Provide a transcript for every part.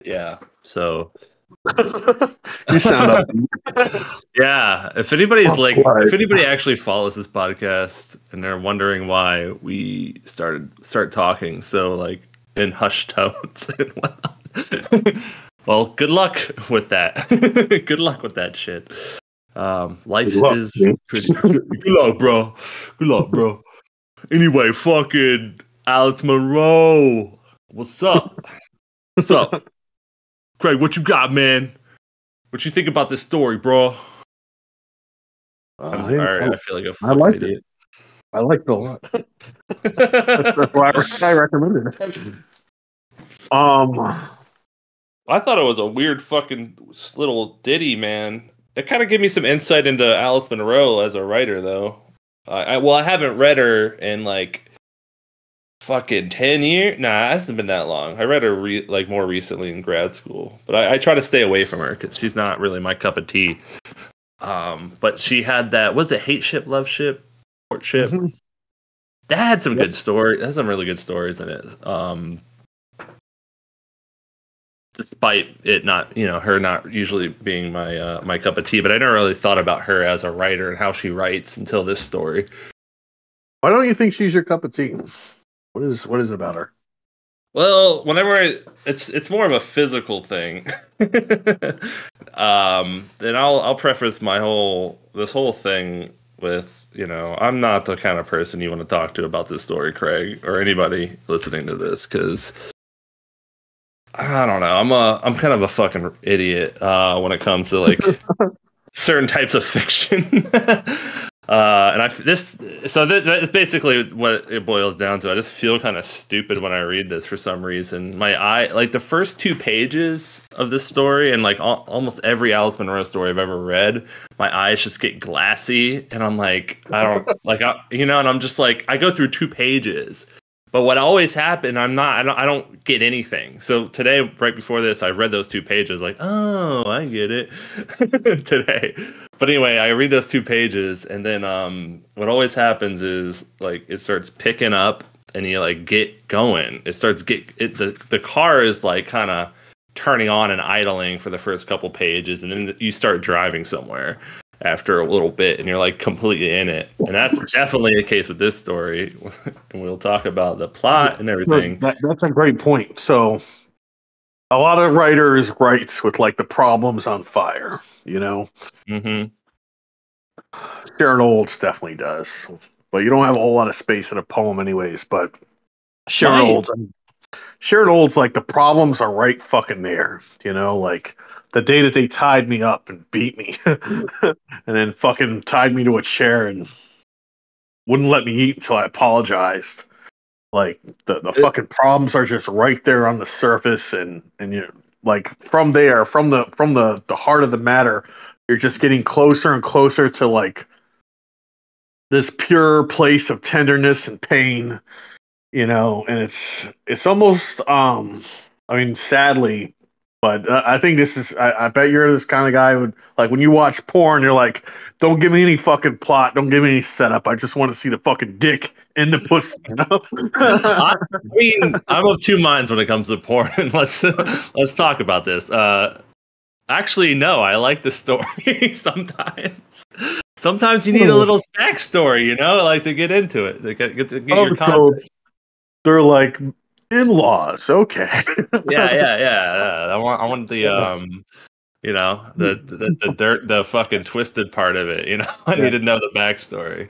Yeah. So You sound up. yeah, if if anybody actually follows this podcast and they're wondering why we start talking so like in hushed tones and whatnot, well, good luck with that. Good luck with that shit. Life is pretty good luck, bro. Good luck, bro. Anyway, fucking Alice Monroe. What's up? What's up? Craig, what you got, man? What you think about this story, bro? I feel like a fucking idiot. I liked it a lot. That's why I recommended it. I thought it was a weird fucking little ditty, man. It kind of gave me some insight into Alice Monroe as a writer, though. I haven't read her in like fucking 10 years. Nah, it hasn't been that long. I read her more recently in grad school, but I try to stay away from her because she's not really my cup of tea. But she had that, was it hate ship, love ship, courtship? Mm-hmm. That had some good stories. It has some really good stories in it. Despite it not, her not usually being my cup of tea, but I never really thought about her as a writer and how she writes until this story. Why don't you think she's your cup of tea? What is it about her? Well, whenever it's more of a physical thing. Then I'll preface this whole thing with, I'm not the kind of person you want to talk to about this story, Craig, or anybody listening to this, because I don't know. I'm kind of a fucking idiot when it comes to like certain types of fiction. That's basically what it boils down to. I just feel kind of stupid when I read this for some reason. My eye, like the first 2 pages of this story, and like almost every Alice Monroe story I've ever read, my eyes just get glassy, and I'm like, I don't like, and I'm just like, I go through 2 pages. But what always happened, I don't get anything. So today, right before this, I read those 2 pages, like, oh, I get it today. But anyway, I read those 2 pages, and then what always happens is like it starts picking up, and you like get going. The car is like kind of turning on and idling for the first couple pages, and then you start driving somewhere after a little bit, and you're like completely in it. And that's definitely the case with this story. And we'll talk about the plot and everything. That's a great point. So a lot of writers write with like the problems on fire, Mm-hmm. Sharon Olds definitely does, but you don't have a whole lot of space in a poem anyways. But Sharon Olds, like the problems are right fucking there, like the day that they tied me up and beat me and then fucking tied me to a chair and wouldn't let me eat until I apologized. Like the fucking problems are just right there on the surface, and you like from there, from the heart of the matter, you're just getting closer and closer to like this pure place of tenderness and pain, and it's almost I mean, sadly, but I think this is I bet you're this kind of guy who would, like, when you watch porn, you're like, don't give me any fucking plot, don't give me any setup, I just want to see the fucking dick in the pussy, I mean, I'm of 2 minds when it comes to porn. Let's talk about this. Actually, no, I like the story sometimes you need a little backstory, like to get into it, to get your context. They're like in-laws, okay. Yeah. I want the the fucking twisted part of it. I need to know the backstory.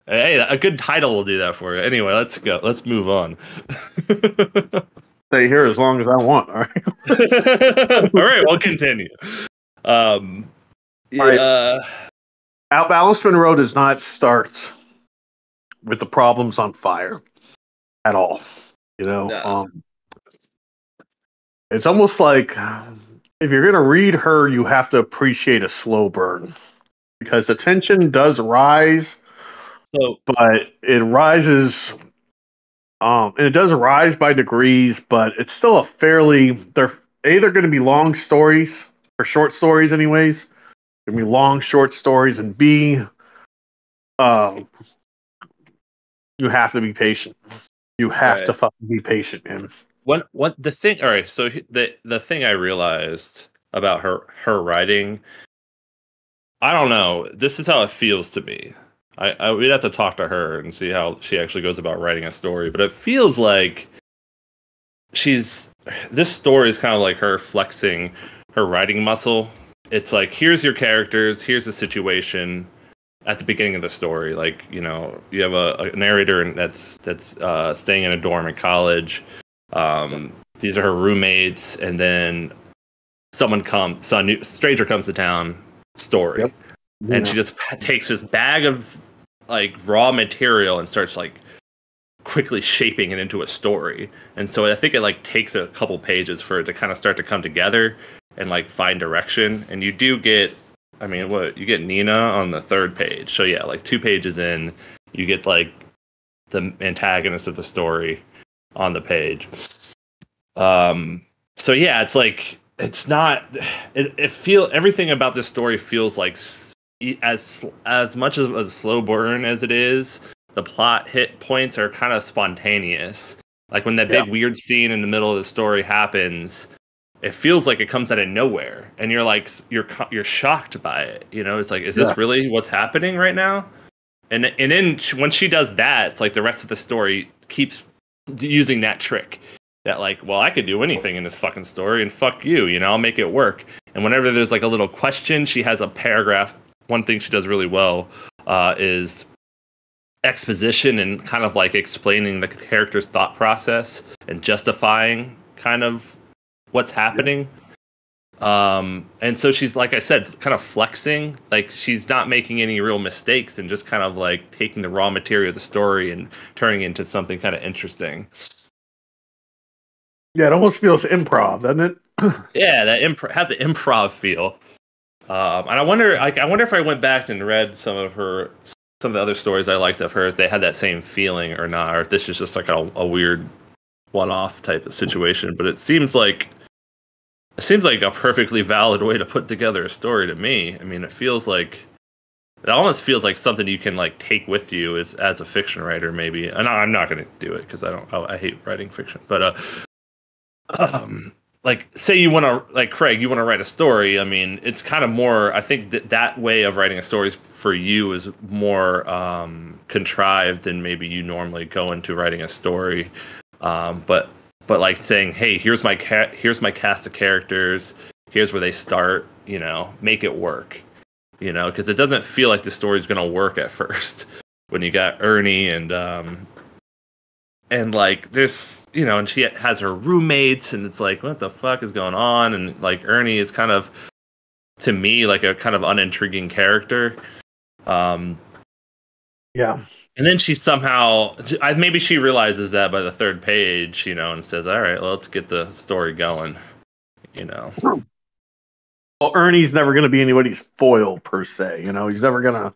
Hey, a good title will do that for you. Anyway, let's go. Let's move on. Stay here as long as I want. All right. All right, we'll continue. Right. Alice Monroe does not start with the problems on fire at all. No. It's almost like if you're gonna read her, you have to appreciate a slow burn, because the tension does rise, but it rises. And it does rise by degrees, but it's still a fairly. They're either going to be long stories or short stories, anyways. Going to be long, short stories, and B, you have to be patient. You have to fucking be patient, man. what the thing? All right, so the thing I realized about her writing, I don't know. This is how it feels to me. We'd have to talk to her and see how she actually goes about writing a story, but it feels like she's this story is kind of like her flexing her writing muscle. It's like, here's your characters, here's the situation at the beginning of the story. Like, you have a narrator that's staying in a dorm at college. These are her roommates, and then a new stranger comes to town. Story. Yep. And she just takes this bag of like raw material and starts like quickly shaping it into a story. And so I think it like takes a couple pages for it to kind of start to come together and like find direction. And you do get, I mean, what you get Nina on the third page. So yeah, like 2 pages in, you get like the antagonist of the story on the page. So yeah, it's like, it's not, everything about this story feels like as much of a slow burn as it is, the plot hit points are kind of spontaneous. Like when that big weird scene in the middle of the story happens, it feels like it comes out of nowhere, and you're like, you're shocked by it. It's like, is this really what's happening right now? And then when she does that, it's like the rest of the story keeps using that trick. That like, well, I could do anything in this fucking story, and fuck you, I'll make it work. And whenever there's like a little question, she has a paragraph. One thing she does really well is exposition and kind of like explaining the character's thought process and justifying kind of what's happening. And so she's, like I said, kind of flexing. Like, she's not making any real mistakes and just kind of like taking the raw material of the story and turning it into something kind of interesting. Yeah, it almost feels improv, doesn't it? Yeah, that has an improv feel. And I wonder if I went back and read some of the other stories I liked of hers, they had that same feeling or not, or if this is just like a weird one-off type of situation. But it seems like a perfectly valid way to put together a story to me. I mean, it almost feels like something you can like take with you as a fiction writer, maybe. And I'm not going to do it because I hate writing fiction. But like, say you want to, like, Craig, you want to write a story. I mean, it's kind of more, I think that way of writing a story for you is more contrived than maybe you normally go into writing a story. But like saying, hey, here's my cast of characters, here's where they start, make it work, because it doesn't feel like the story's going to work at first when you got Ernie and like there's, and she has her roommates, and it's like, what the fuck is going on? And like Ernie is kind of, to me, like a kind of unintriguing character. Yeah. And then she somehow, maybe she realizes that by the third page, and says, all right, well, let's get the story going, Well, Ernie's never going to be anybody's foil per se. He's never going to.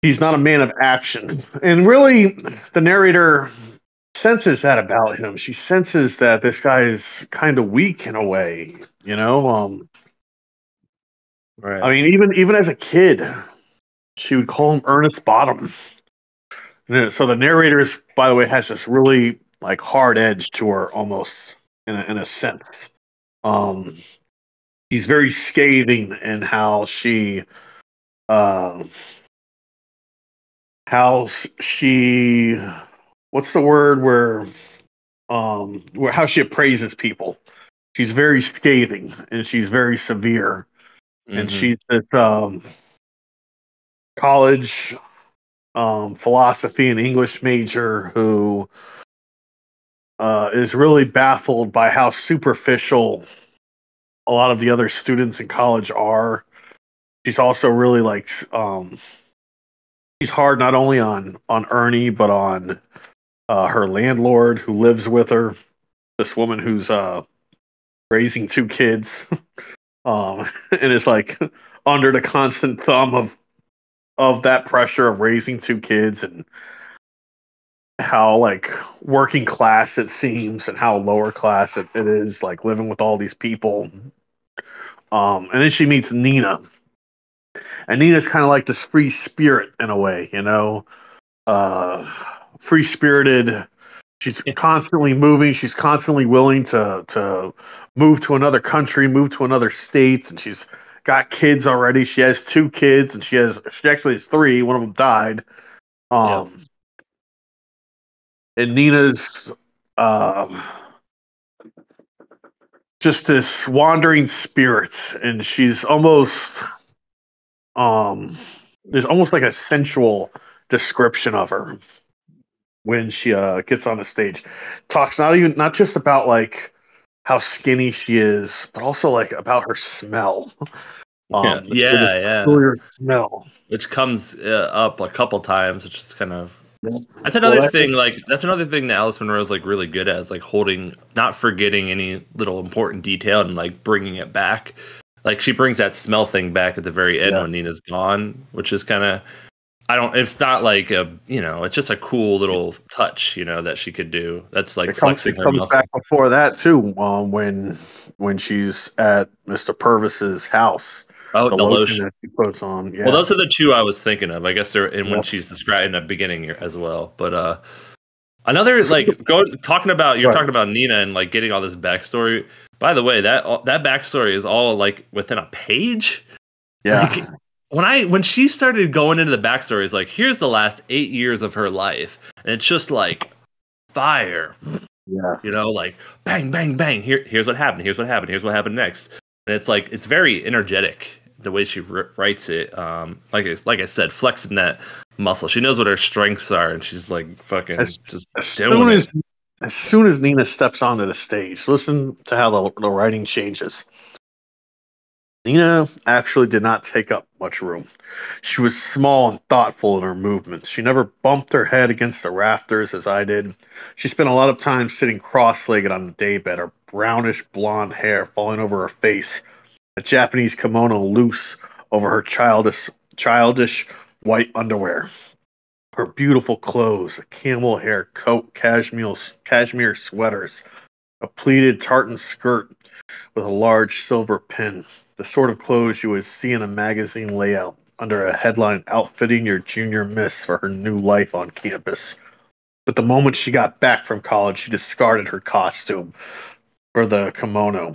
He's not a man of action. And really, the narrator senses that about him. She senses that this guy is kind of weak in a way, Right. I mean, even as a kid, she would call him Ernest Bottom. So the narrator, by the way, has this really like hard edge to her, almost in a sense. Um, he's very scathing in how she uh, what's the word where how she appraises people. She's very scathing and she's very severe. Mm-hmm. And she's this college philosophy and English major who is really baffled by how superficial a lot of the other students in college are. She's also really like she's hard not only on Ernie but on her landlord who lives with her. This woman who's raising 2 kids, and is like under the constant thumb of that pressure of raising 2 kids, and how like working class it seems, and how lower class it is, like living with all these people. And then she meets Nina, and Nina's kind of like this free spirit in a way, free spirited, She's constantly moving. She's constantly willing to move to another country, move to another state, and she's got kids already. She has 2 kids, and she actually has 3. One of them died. Yep. And Nina's um, just this wandering spirit, and she's almost there's almost like a sensual description of her when she gets on the stage. Talks not just about like how skinny she is, but also like about her smell. Yeah. It's got this Yeah. peculiar smell. Which comes up a couple times, which is kind of Yeah. that's Well, another thing. Like that's another thing that Alice Monroe is like really good at, is like holding, not forgetting any little important detail and like bringing it back. Like she brings that smell thing back at the very end yeah. when Nina's gone, which is kind of, I don't. It's not like a, it's just a cool little touch, that she could do. That's like flexing It her comes muscle. back before that too. When she's at Mr. Purvis's house, Oh, the the lotion lotion. that she puts on. Well, Yeah. those are the two I was thinking of. I guess they're in when Yep. she's described in the beginning as well. But another like talking about, you're Right. talking about Nina and like getting all this backstory. By the way, that backstory is all like within a page. Like Yeah. when she started going into the backstory, it's like, here's the last 8 years of her life, and it's just like fire, Yeah. like bang, bang, bang. Here's what happened. Here's what happened. Here's what happened next. And it's like it's very energetic the way she writes it. Like I said, flexing that muscle. She knows what her strengths are, and she's like fucking As, just as doing soon it. as soon as Nina steps onto the stage, listen to how the writing changes. Nina actually did not take up much room. She was small and thoughtful in her movements. She never bumped her head against the rafters as I did. She spent a lot of time sitting cross-legged on the daybed, her brownish blonde hair falling over her face, a Japanese kimono loose over her childish white underwear. Her beautiful clothes, a camel hair coat, cashmere sweaters, a pleated tartan skirt with a large silver pin, the sort of clothes you would see in a magazine layout under a headline outfitting your junior miss for her new life on campus. But the moment she got back from college, she discarded her costume for the kimono.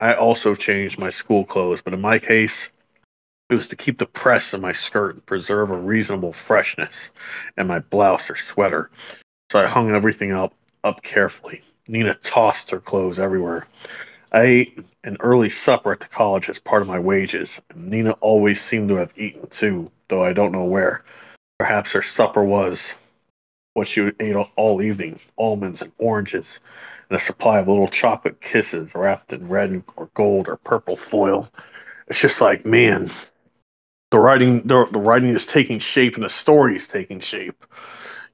I also changed my school clothes, but in my case, it was to keep the press in my skirt and preserve a reasonable freshness in my blouse or sweater. So I hung everything up carefully. Nina tossed her clothes everywhere. I ate an early supper at the college as part of my wages, and Nina always seemed to have eaten too, though I don't know where. Perhaps her supper was what she ate all evening: almonds and oranges, and a supply of little chocolate kisses wrapped in red or gold or purple foil. It's just like, man, the writing is taking shape and the story is taking shape.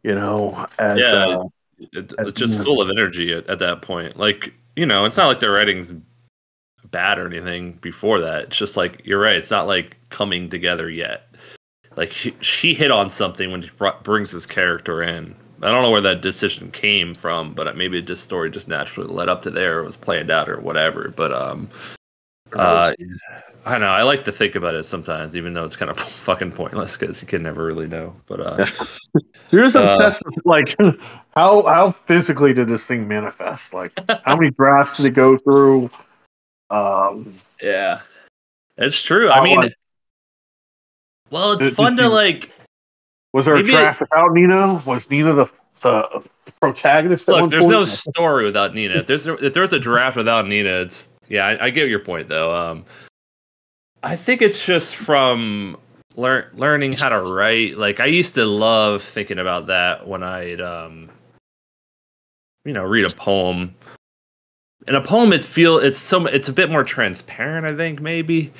As Yeah, it's just Nina. full of energy at that point. Like, it's not like the writing's bad or anything before that. It's just like, you're right. It's not like coming together yet. Like she hit on something when she brings this character in. I don't know where that decision came from, but maybe this story just naturally led up to there, or was planned out, or whatever. But uh, I don't know. I like to think about it sometimes, even though it's kind of fucking pointless because you can never really know. But You're just uh, obsessed with like how physically did this thing manifest? Like how many drafts did it go through? yeah, it's true. I How mean, like well, it's did fun to you, like was there a maybe. draft without Nina? Was Nina the protagonist at Look, one there's no point? story without Nina. If there's a draft without Nina, it's yeah. I get your point though. I think it's just from learning how to write. Like I used to love thinking about that when I'd read a poem. In a poem, it's a bit more transparent. I think maybe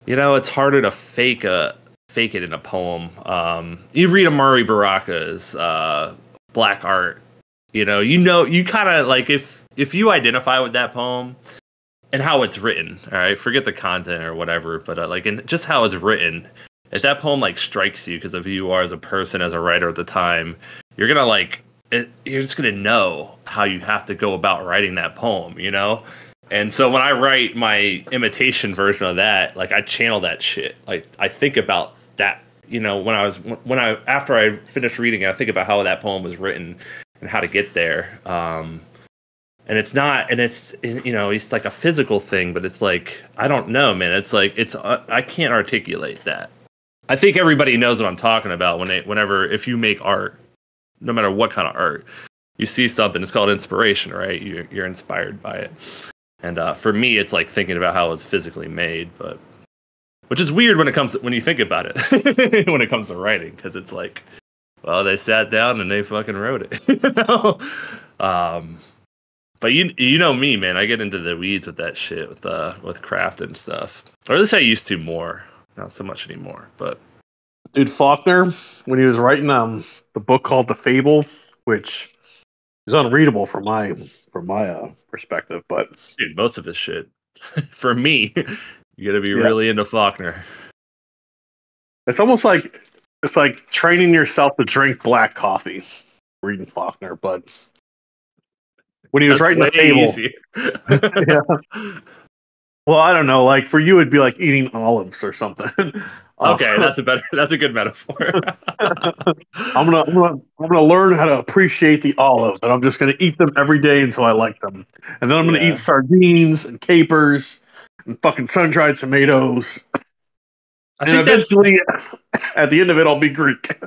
it's harder to fake it in a poem. You read a Murray Baraka's Black Art. You kind of like if you identify with that poem and how it's written. All right, forget the content or whatever, but like in just how it's written. If that poem like strikes you because of who you are as a person, as a writer at the time, you're gonna like it. You're just gonna know how you have to go about writing that poem. And so when I write my imitation version of that, like I channel that shit. Like I think about that. After I finished reading it, I think about how that poem was written, and how to get there. And it's not, and it's, you know, it's like a physical thing, but it's like, I don't know, man. It's like, I can't articulate that. I think everybody knows what I'm talking about whenever, if you make art, no matter what kind of art, you see something, it's called inspiration, right? You're inspired by it. And for me, it's like thinking about how it's physically made, but which is weird when you think about it, when it comes to writing, because it's like, well, they sat down and they fucking wrote it. You know? But you know me, man. I get into the weeds with that shit, with craft and stuff. Or at least I used to more. Not so much anymore. But Dude, Faulkner, when he was writing the book called The Fable, which is unreadable from my perspective, but dude, most of his shit, for me, you got to be yeah, really into Faulkner. it's almost like it's like training yourself to drink black coffee, reading Faulkner. But when he was That's writing way The Fable, easier. yeah. Well, I don't know. Like for you, it'd be like eating olives or something. Okay, that's a good metaphor. I'm gonna learn how to appreciate the olives, and I'm just gonna eat them every day until I like them. And then I'm gonna Yeah. eat sardines and capers and fucking sun-dried tomatoes. I And think that's eventually, at the end of it, I'll be Greek.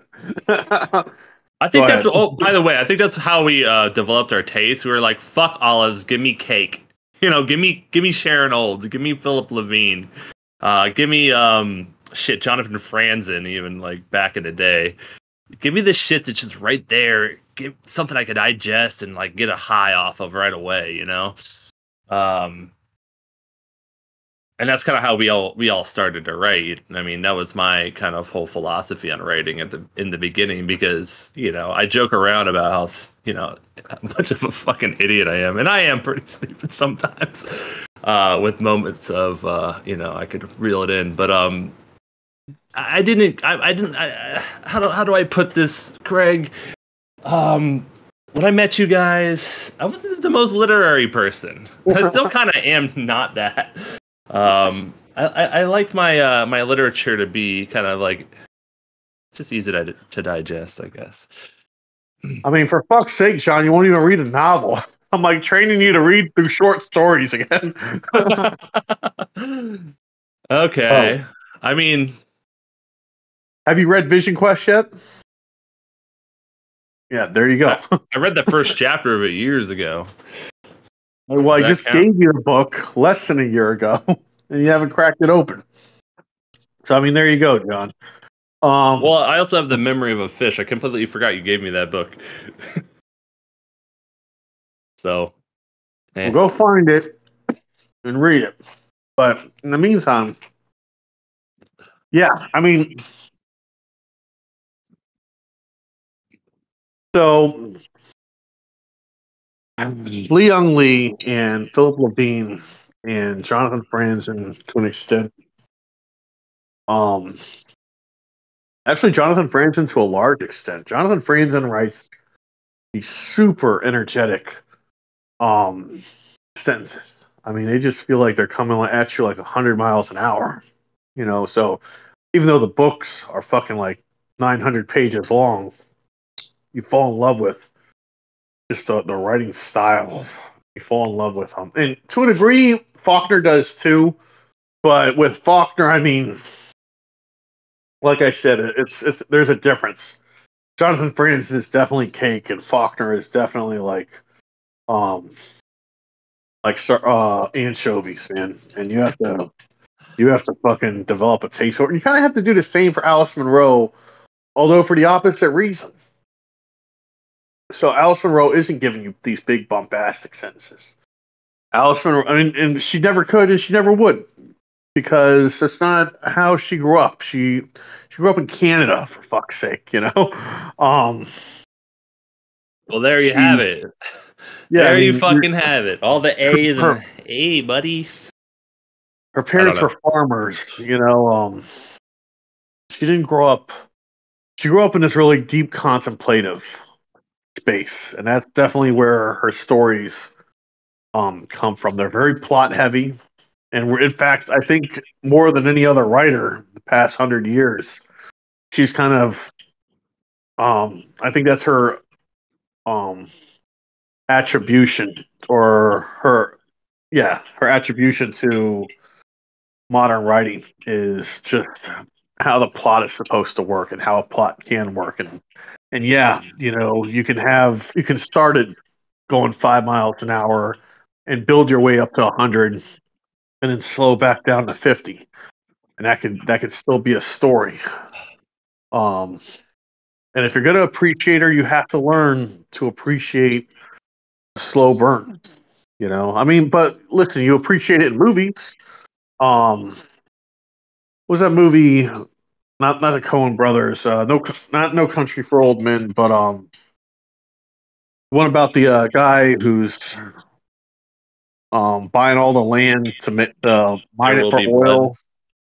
I Go think that's. ahead. Oh, by the way, I think that's how we developed our taste. We were like, "Fuck olives, give me cake." You know, give me Sharon Olds, give me Philip Levine, give me shit Jonathan Franzen, even like back in the day. Give me the shit that's just right there. Give something I could digest and like get a high off of right away. You know. Um, and that's kind of how we all started to write. I mean, that was my kind of whole philosophy on writing in the beginning, because you know I joke around about how, you know, how much of a fucking idiot I am, and I am pretty stupid sometimes, with moments of you know, I could reel it in, but I didn't. How do I put this, Craig? When I met you guys, I wasn't the most literary person. I still kind of am not that. I like my my literature to be kind of like just easy to digest, I guess. I mean, for fuck's sake, John, you won't even read a novel. I'm like training you to read through short stories again. Oh, Okay. I mean, have you read Vision Quest yet? Yeah, there you go. I read the first chapter of it years ago. Well, Does I that just count? gave you the book less than a year ago, and you haven't cracked it open. So, I mean, there you go, John. Well, I also have the memory of a fish. I completely forgot you gave me that book. So, We'll go find it and read it. But in the meantime, yeah, I mean, so Leon Lee and Philip Levine and Jonathan Franzen, to an extent, um, actually, Jonathan Franzen to a large extent. Jonathan Franzen writes these super energetic um, sentences. I mean, they just feel like they're coming at you like 100 miles an hour. You know, so even though the books are fucking like 900 pages long, you fall in love with just the writing style. You fall in love with them, and to a degree, Faulkner does too. But with Faulkner, I mean, like I said, it's there's a difference. Jonathan Franzen is definitely cake, and Faulkner is definitely um anchovies, man. And you have to fucking develop a taste for it. And you kind of have to do the same for Alice Monroe, although for the opposite reason. So Alice Monroe isn't giving you these big bombastic sentences. Alice Monroe, I mean, and she never could, and she never would, because that's not how she grew up. She grew up in Canada, for fuck's sake, you know. Um, well, there you she, have it. yeah, I There you mean, fucking have it. All the A's her and A buddies. her I don't parents know. were farmers, you know. She didn't grow up. She grew up in this really deep contemplative space, and that's definitely where her stories come from. They're very plot heavy, and in fact, I think more than any other writer the past 100 years, she's kind of I think that's her um attribution or her attribution to modern writing is just how the plot is supposed to work and how a plot can work. And yeah, you can start it going 5 miles an hour and build your way up to 100 and then slow back down to 50. And that could still be a story. Um and if you're gonna appreciate her, you have to learn to appreciate a slow burn. I mean, but listen, you appreciate it in movies. What was that movie? Not the Coen Brothers. Not No Country for Old Men, but one about the guy who's buying all the land to There mine it will for be blood. oil.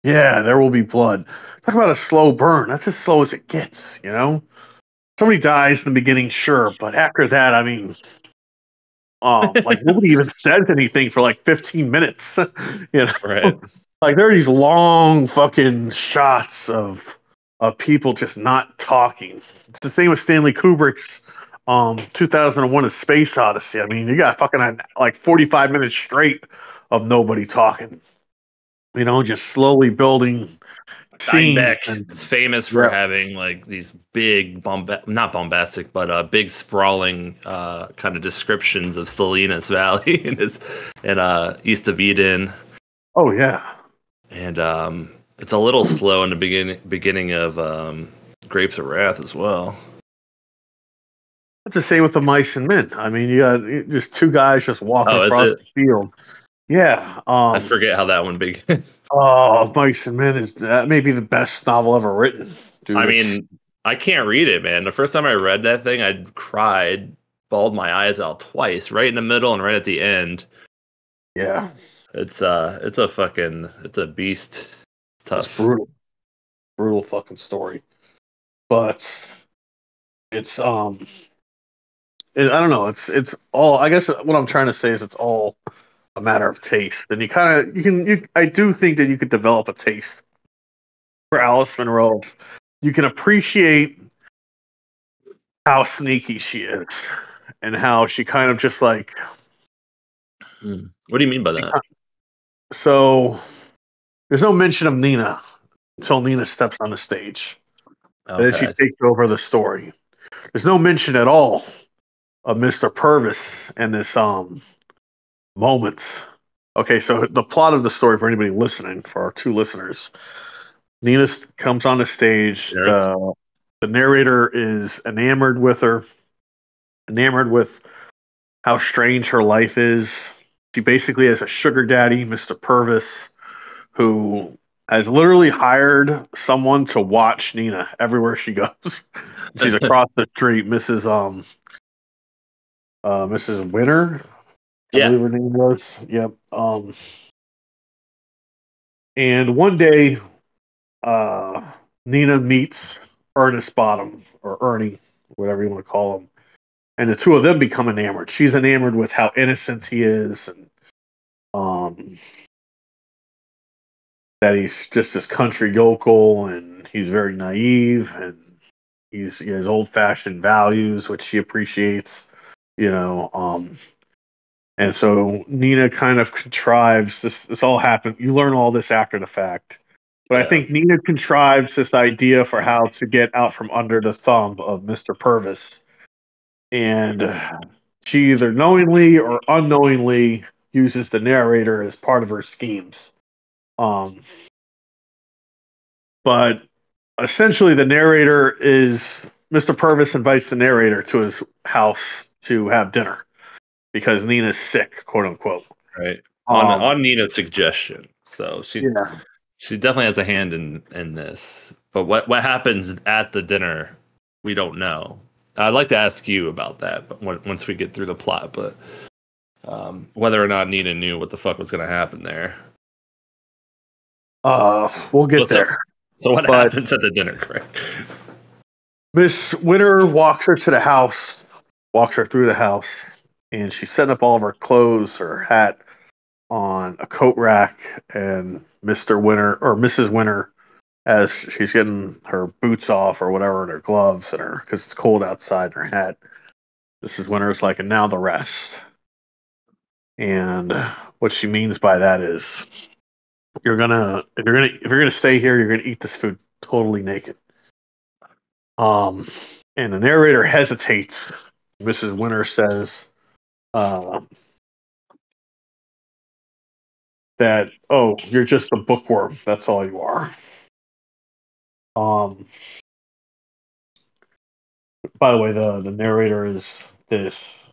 Yeah, There Will Be Blood. Talk about a slow burn. That's as slow as it gets. Somebody dies in the beginning, sure, but after that, I mean, like nobody even says anything for like 15 minutes. you know, Right. like there are these long fucking shots of people just not talking. It's the same with Stanley Kubrick's 2001: A Space Odyssey. I mean, you got fucking like 45 minutes straight of nobody talking. Just slowly building scenes Steinbeck and is famous for yeah. having like these big not bombastic, but big sprawling kind of descriptions of Salinas Valley and east of Eden. Oh yeah. And it's a little slow in the beginning of Grapes of Wrath as well. It's the same with the mice and men. I mean, you got just two guys just walking Oh, is across it? the field. Yeah. I forget how that one begins. Oh, Mice and Men is that may be the best novel ever written, dude. I mean, I can't read it, man. The first time I read that thing, I cried, bawled my eyes out twice, right in the middle and right at the end. Yeah, It's it's a beast. It's it's tough. brutal fucking story. But it's I don't know. It's all. I guess what I'm trying to say is it's all a matter of taste, and I do think that you could develop a taste for Alice Monroe. You can appreciate how sneaky she is, and how she kind of just like What do you mean by she, that? so. There's no mention of Nina until Nina steps on the stage. And then she Okay. takes over the story. There's no mention at all of Mr. Purvis and this moments. Okay, so the plot of the story for anybody listening, for our two listeners, Nina comes on the stage. Yes. The narrator is enamored with her, enamored with how strange her life is. She basically has a sugar daddy, Mr. Purvis, who has literally hired someone to watch Nina everywhere she goes. She's across the street, Mrs. Winter, I Yeah. believe her name was. Yep. And one day, uh, Nina meets Ernest Bottom or Ernie, whatever you want to call him, and the two of them become enamored. She's enamored with how innocent he is, and um, that he's just this country yokel, and he's very naive, and he has old fashioned values, which she appreciates. You know, and so Nina kind of contrives this. This all happened. You learn all this after the fact, but I Yeah. think Nina contrives this idea for how to get out from under the thumb of Mister Purvis, and she either knowingly or unknowingly uses the narrator as part of her schemes. Um, but essentially, the narrator is Mr. Purvis invites the narrator to his house to have dinner because Nina's sick, quote unquote. Right. Um, On Nina's suggestion. So yeah. she definitely has a hand in this. But what happens at the dinner, we don't know. I'd like to ask you about that, but once we get through the plot. But whether or not Nina knew what the fuck was going to happen there. We'll get What's up? there. So what But happens at the dinner, Craig? Miss Winter walks her to the house, walks her through the house, and she's setting up all of her clothes, her hat on a coat rack, and Mr. Winter or Mrs. Winter, as she's getting her boots off or whatever, and her gloves and her because it's cold outside, and her hat. Mrs. Winter's like, and now the rest. And what she means by that is if you're gonna stay here, you're gonna eat this food totally naked. Um, and the narrator hesitates. Mrs. Winter says uh, that, "Oh, you're just a bookworm. That's all you are." Um, by the way, the narrator is this.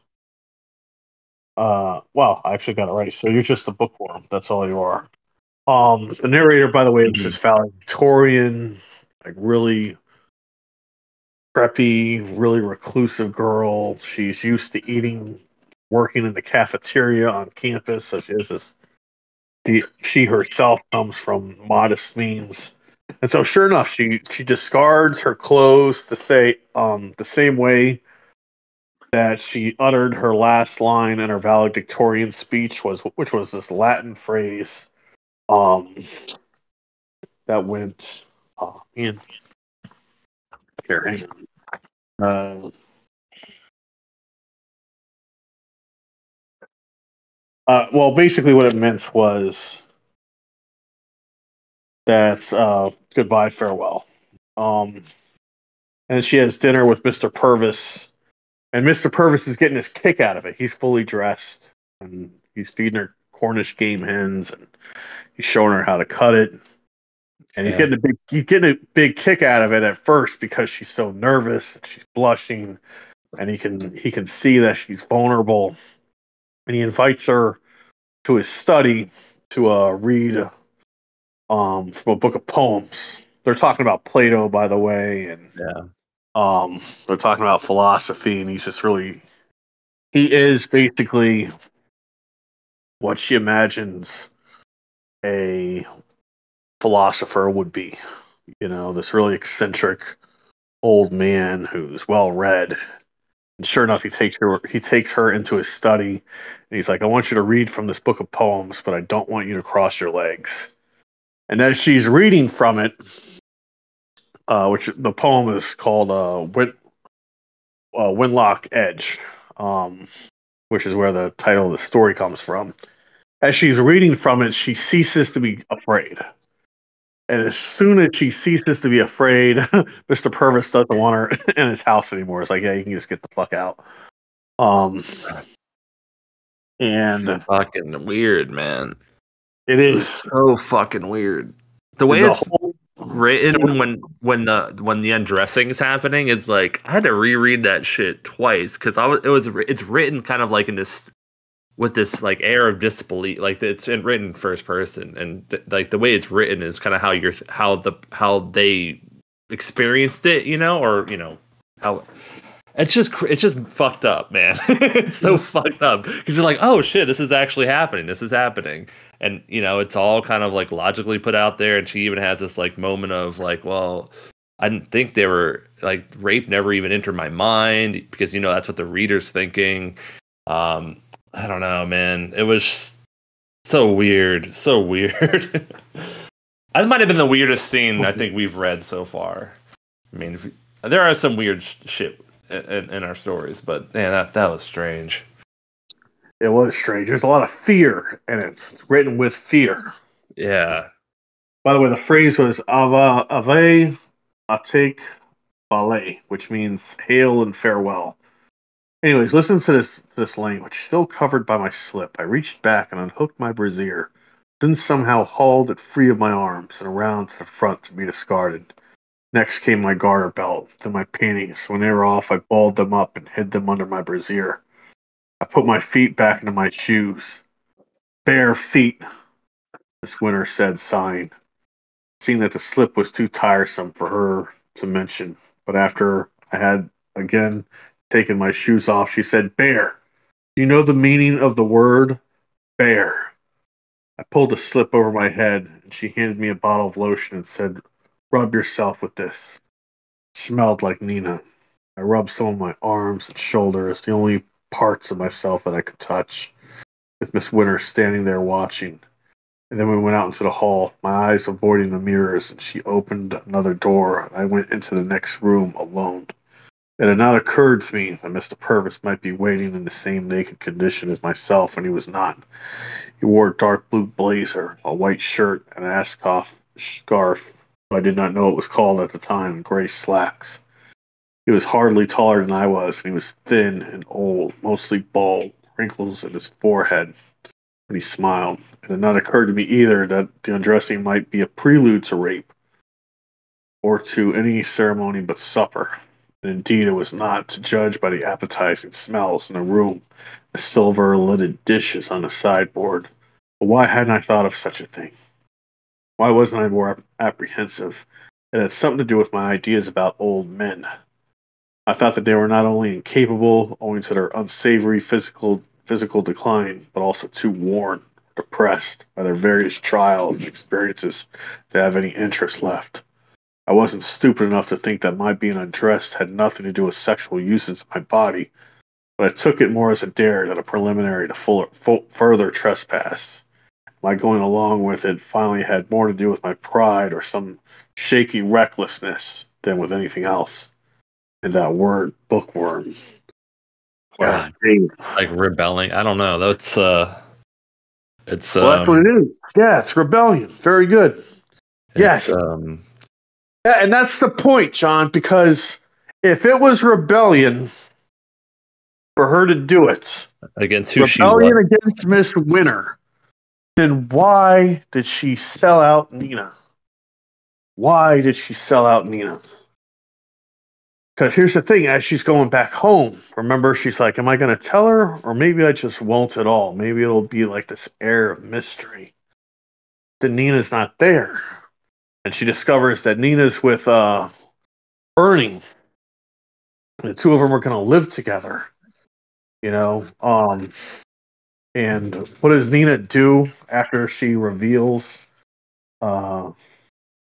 Wow, I actually got it right. So you're just a bookworm. That's all you are. The narrator, by the way, is Mhm. this valedictorian, like really preppy, really reclusive girl. She's used to eating, working in the cafeteria on campus. So she has this. She herself comes from modest means, and so sure enough, she discards her clothes to say the same way that she uttered her last line in her valedictorian speech which was this Latin phrase um that went in here. Hang on. Well, basically, what it meant was that goodbye, farewell. Um, and she has dinner with Mr. Purvis, and Mr. Purvis is getting his kick out of it. He's fully dressed, and he's feeding her Cornish game hens, and he's showing her how to cut it. And Yeah. he's getting a big kick out of it at first because she's so nervous, and she's blushing, and he can see that she's vulnerable, and he invites her to his study to read from a book of poems. They're talking about Plato, by the way, and Yeah. they're talking about philosophy, and he is basically what she imagines a philosopher would be. This really eccentric old man who's well read. And sure enough, he takes her into his study, and he's like, "I want you to read from this book of poems, but I don't want you to cross your legs." And as she's reading from it, which the poem is called Wenlock Edge, um, which is where the title of the story comes from. As she's reading from it, she ceases to be afraid. And as soon as she ceases to be afraid, Mr. Purvis doesn't want her in his house anymore. It's like, yeah, you can just get the fuck out. Um, and Fucking weird, man. it It was is so fucking weird. The way the it's whole. written when the undressing is happening, it's like I had to reread that shit twice because it's written kind of like in this with this like air of disbelief, like it's written first person, and like the way it's written is kind of how they experienced it, or how it's just fucked up, man. It's so fucked up because you're like, oh shit, this is actually happening. This is happening, and it's all kind of like logically put out there. And she even has this like moment of like, well, I didn't think they were like rape never even entered my mind because that's what the reader's thinking. Um, I don't know, man. It was so weird, so weird. That might have been the weirdest scene I think we've read so far. I mean, there are some weird shit in our stories, but man, that was strange. It was strange. There's a lot of fear, and it's written with fear. Yeah, By the way, the phrase was Ave Atik Ballet, which means hail and farewell. Anyways, listen to this language. Still covered by my slip, I reached back and unhooked my brassiere, then somehow hauled it free of my arms and around to the front to be discarded. Next came my garter belt, then my panties. When they were off, I balled them up and hid them under my brassiere. I put my feet back into my shoes. Bare feet, Miss Winter said, sighing, seeing that the slip was too tiresome for her to mention. But after I had again taken my shoes off, she said, Bear. Do you know the meaning of the word bear? I pulled a slip over my head, and she handed me a bottle of lotion and said, Rub yourself with this. It smelled like Nina. I rubbed some of my arms and shoulders, the only parts of myself that I could touch, with Miss Winter standing there watching. And then we went out into the hall, my eyes avoiding the mirrors, and she opened another door, and I went into the next room alone. It had not occurred to me that Mr. Purvis might be waiting in the same naked condition as myself, and he was not. He wore a dark blue blazer, a white shirt, and an ascot scarf. I did not know it was called at the time, and gray slacks. He was hardly taller than I was, and he was thin and old, mostly bald, wrinkles in his forehead. And he smiled. It had not occurred to me either that the undressing might be a prelude to rape, or to any ceremony but supper. And indeed, it was not, to judge by the appetizing smells in the room, the silver-lidded dishes on the sideboard. But why hadn't I thought of such a thing? Why wasn't I more apprehensive? It had something to do with my ideas about old men. I thought that they were not only incapable, owing to their unsavory physical decline, but also too worn, depressed by their various trials and experiences to have any interest left. I wasn't stupid enough to think that my being undressed had nothing to do with sexual uses of my body, but I took it more as a dare than a preliminary to further trespass. My going along with it finally had more to do with my pride or some shaky recklessness than with anything else. And that word, bookworm. Or God damn. like rebelling. I don't know. It's Well, that's what it is. Yeah, it's rebellion. Very good. it's Yes. Yeah, and that's the point, John, because if it was rebellion for her to do it, against who she rebellion was. against Miss Winter, then why did she sell out Nina? Why did she sell out Nina? Because here's the thing, as she's going back home, remember, she's like, am I going to tell her? Or maybe I just won't at all. Maybe it'll be like this air of mystery. Then Nina's not there. And she discovers that Nina's with Ernie. And the two of them are going to live together. You know? And what does Nina do after she reveals uh,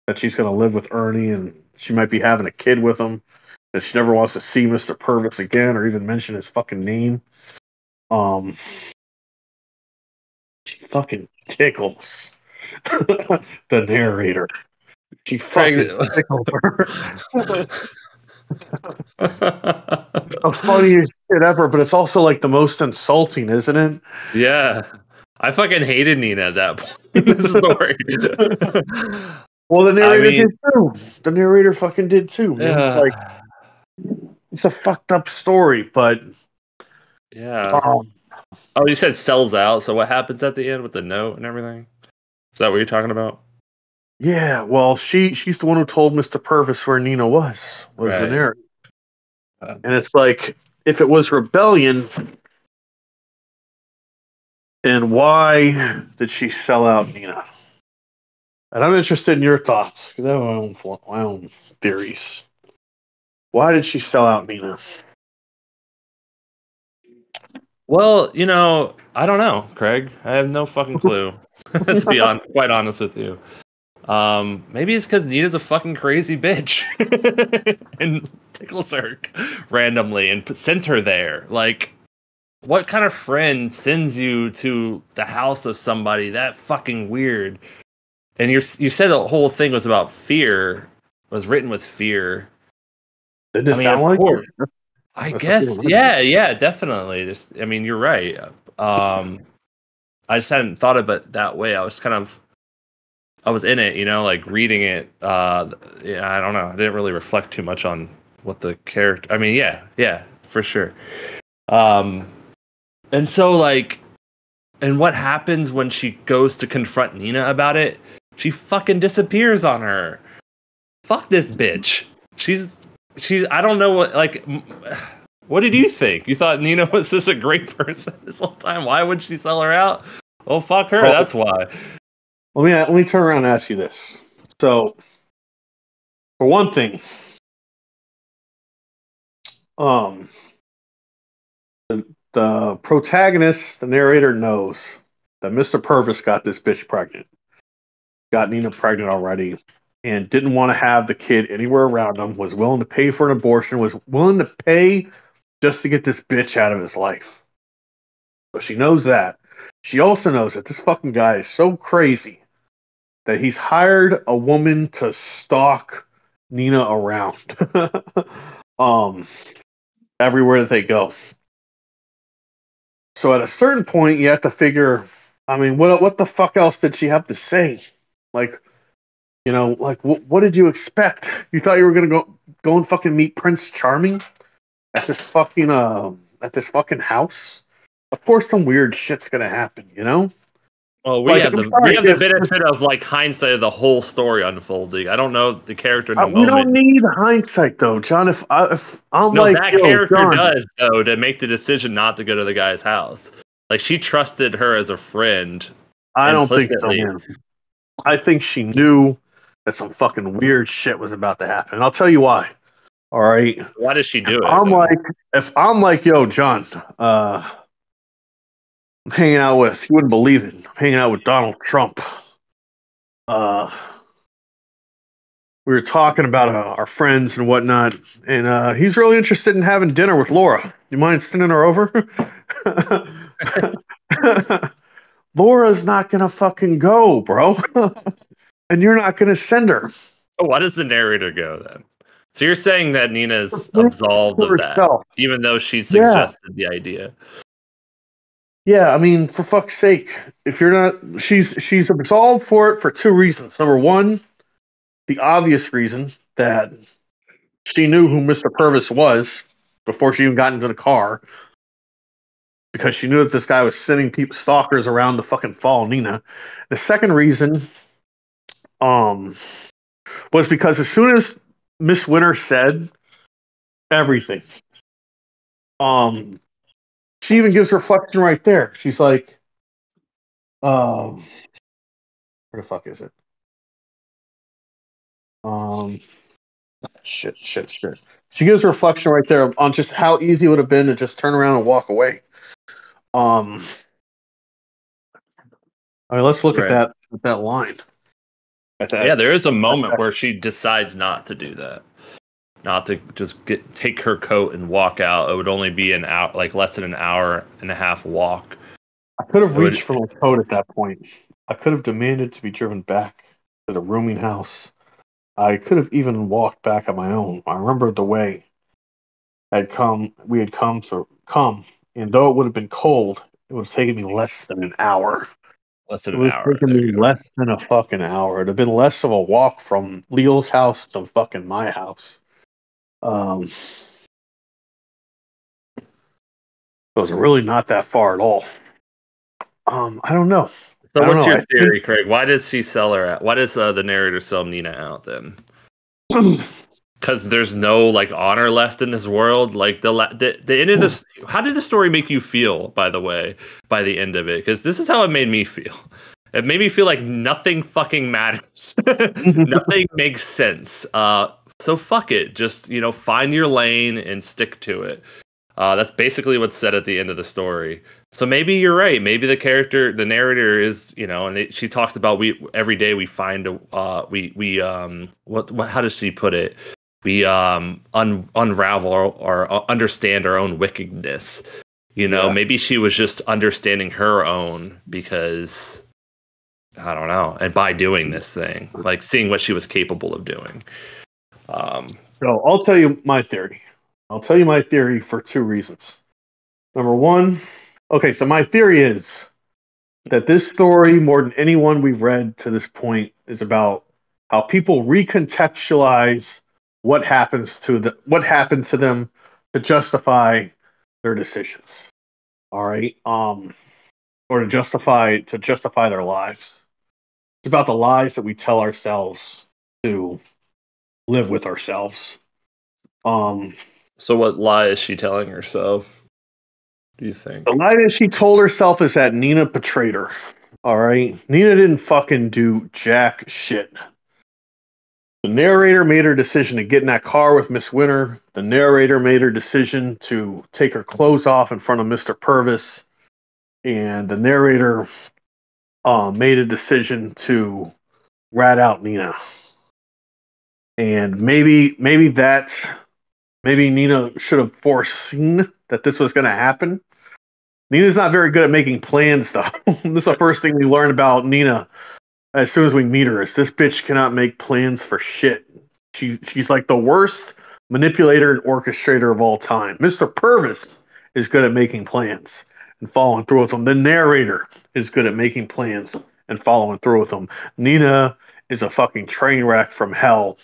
that she's going to live with Ernie and she might be having a kid with him? That she never wants to see Mr. Purvis again or even mention his fucking name. She fucking tickles the narrator. She Craig. fucking tickles her. It's the funniest shit ever, but it's also like the most insulting, isn't it? Yeah. I fucking hated Nina at that point in the story. Well, the I narrator mean, did too. The narrator fucking did too, man. yeah. Like, it's a fucked up story, but Yeah. um, Oh, you said sells out. So what happens at the end with the note and everything? Is that what you're talking about? yeah. Well, she's the one who told Mr. Purvis where Nina was the Right. narrator, and it's like if it was rebellion, then why did she sell out Nina? And I'm interested in your thoughts because I have my own theories. Why did she sell out Nina? Well, I don't know, Craig. I have no fucking clue. To be quite honest with you. Maybe it's because Nina's a fucking crazy bitch and tickles her randomly and sent her there. Like, what kind of friend sends you to the house of somebody that fucking weird? And you said the whole thing was about fear, was written with fear. Did it I mean, sound of like course. it? I That's the guess, feeling I get. yeah, definitely. I mean, you're right. I just hadn't thought of it that way. I was in it, like reading it. Yeah, I don't know. I didn't really reflect too much on what the character. I mean, yeah, for sure. And so like, and what happens when she goes to confront Nina about it? She fucking disappears on her. Fuck this bitch. She's. I don't know what like. What did you think? You thought Nina was just a great person this whole time? Why would she sell her out? Well, fuck her. Well, That's why. let me turn around and ask you this. So, for one thing, um, the protagonist, the narrator, knows that Mr. Purvis got this bitch pregnant, got Nina pregnant already, and didn't want to have the kid anywhere around him. Was willing to pay for an abortion. Was willing to pay just to get this bitch out of his life. So she knows that. She also knows that this fucking guy is so crazy that he's hired a woman to stalk Nina around. um, everywhere that they go. So at a certain point, you have to figure. I mean, what the fuck else did she have to say? Like, like what did you expect? You thought you were gonna go and fucking meet Prince Charming at this fucking house? Of course, some weird shit's gonna happen. Well, we Like, have I'm we sorry, have the benefit of like hindsight of the whole story unfolding. I don't know the character in the we don't moment. need hindsight though, John. If I'm No, like, that yo, character John, does though to make the decision not to go to the guy's house. Like she trusted her as a friend I don't think so, implicitly. man. I think she knew that some fucking weird shit was about to happen. And I'll tell you why. All right. Why does she If do it I'm then? like, if I'm like, yo, John, I'm hanging out with, you wouldn't believe it. I'm hanging out with Donald Trump. Uh, we were talking about our friends and whatnot, and he's really interested in having dinner with Laura. You mind sending her over? Laura's not gonna fucking go, bro, and you're not gonna send her. Oh, why does the narrator go then? So you're saying that Nina's For absolved of that, herself. even though she Yeah. suggested the idea. Yeah, I mean, for fuck's sake, if you're not, she's absolved for it for two reasons. Number one, the obvious reason that she knew who Mr. Purvis was before she even got into the car, because she knew that this guy was sending people stalkers around to fucking follow Nina. The second reason, um, was because as soon as Miss Winter said everything, um, she even gives reflection right there. She's like, where the fuck is it? Um, shit. She gives a reflection right there on just how easy it would have been to just turn around and walk away. Um, I mean, let's look at Right. that line. At that, Yeah, there is a moment where she decides not to do that. Not to just take her coat and walk out. It would only be an hour, like less than an hour and a half walk. I could have It would reached for my coat at that point. I could have demanded to be driven back to the rooming house. I could have even walked back on my own. I remember the way we had come, and though it would have been cold, it would have taken me less than an hour. less It than an would have hour. taken There me you go. less than a fucking hour. It'd have been less of a walk from Leo's house to fucking my house. It was really not that far at all. I don't know. So I don't what's know. your I theory, Craig? Why does she sell her out? Why does the narrator sell Nina out then? think Because there's no like honor left in this world. Like the end of this. How did the story make you feel? By the way, by the end of it, because this is how it made me feel. It made me feel like nothing fucking matters. Nothing makes sense. So fuck it. Just find your lane and stick to it. That's basically what's said at the end of the story. So maybe you're right. Maybe the narrator is, and she talks about we every day we find a what how does she put it? We unravel or understand our own wickedness. Yeah. Maybe she was just understanding her own because I don't know, and by doing this thing, like seeing what she was capable of doing. So I'll tell you my theory. I'll tell you my theory for two reasons. Number one, okay, so my theory is that this story, more than any one we've read to this point, is about how people recontextualize what happened to them to justify their decisions. All right, or to justify their lives. It's about the lies that we tell ourselves to live with ourselves. Um, So what lie is she telling herself? Do you the think? lie that she told herself is that Nina betrayed her. All right, Nina didn't fucking do jack shit. The narrator made her decision to get in that car with Miss Winter. The narrator made her decision to take her clothes off in front of Mr. Purvis. And the narrator made a decision to rat out Nina. And maybe Nina should have foreseen that this was going to happen. Nina's not very good at making plans, though. This is the first thing we learn about Nina as soon as we meet her. Is this bitch cannot make plans for shit. She's like the worst manipulator and orchestrator of all time. Mr. Purvis is good at making plans and following through with them. The narrator is good at making plans and following through with them. Nina is a fucking train wreck from hell.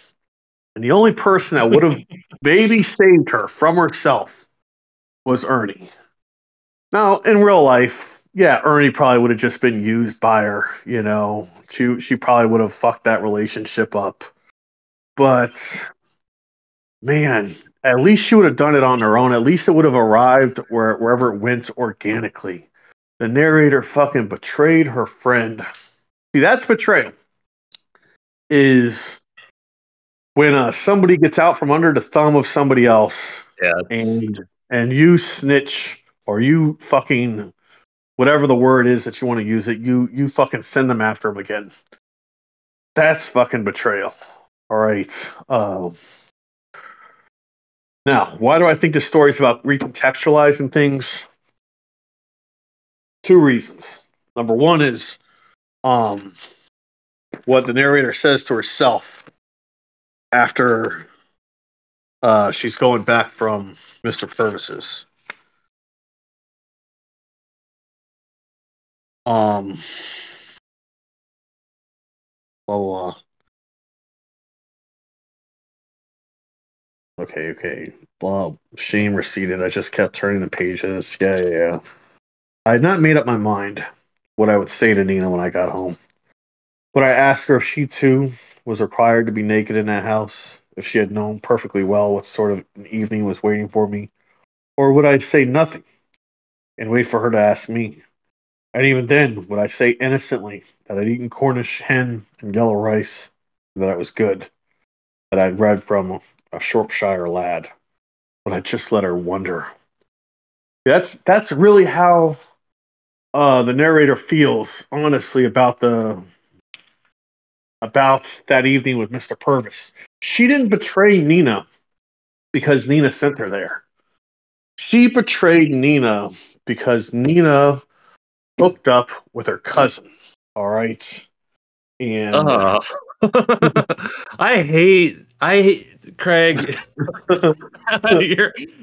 And the only person that would have maybe saved her from herself was Ernie. Now, in real life, yeah, Ernie probably would have just been used by her, you know. She probably would have fucked that relationship up. But man, at least she would have done it on her own. At least it would have arrived wherever it went organically. The narrator fucking betrayed her friend. See, that's betrayal. Is when somebody gets out from under the thumb of somebody else, Yeah, and you snitch or you fucking whatever the word is that you want to use it, you fucking send them after them again. That's fucking betrayal. All right. Now, why do I think this story is about recontextualizing things? Two reasons. Number one is what the narrator says to herself after she's going back from Mr. Purvis's. Well, okay. Well, shame receded. I just kept turning the pages. Yeah. I had not made up my mind what I would say to Nina when I got home. Would I ask her if she too was required to be naked in that house, if she had known perfectly well what sort of an evening was waiting for me? Or would I say nothing and wait for her to ask me? And even then, would I say innocently that I'd eaten Cornish hen and yellow rice, that it was good, that I'd read from a Shropshire lad? Would I just let her wonder? That's really how the narrator feels, honestly, about that evening with Mr. Purvis. She didn't betray Nina because Nina sent her there. She betrayed Nina because Nina hooked up with her cousin. All right. And I hate Craig.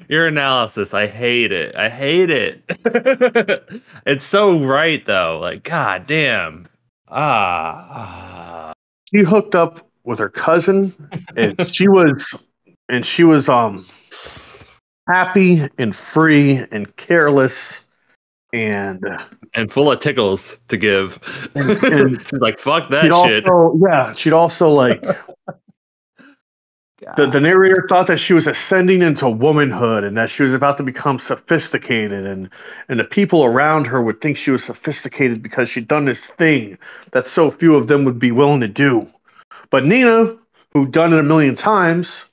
your analysis. I hate it. It's so right though. Like, god damn. She hooked up with her cousin, and she was happy and free and careless and full of tickles to give. and She's like, fuck that shit. she'd also like the narrator thought that she was ascending into womanhood and that she was about to become sophisticated, and the people around her would think she was sophisticated because she'd done this thing that so few of them would be willing to do. But Nina, who'd done it a million times,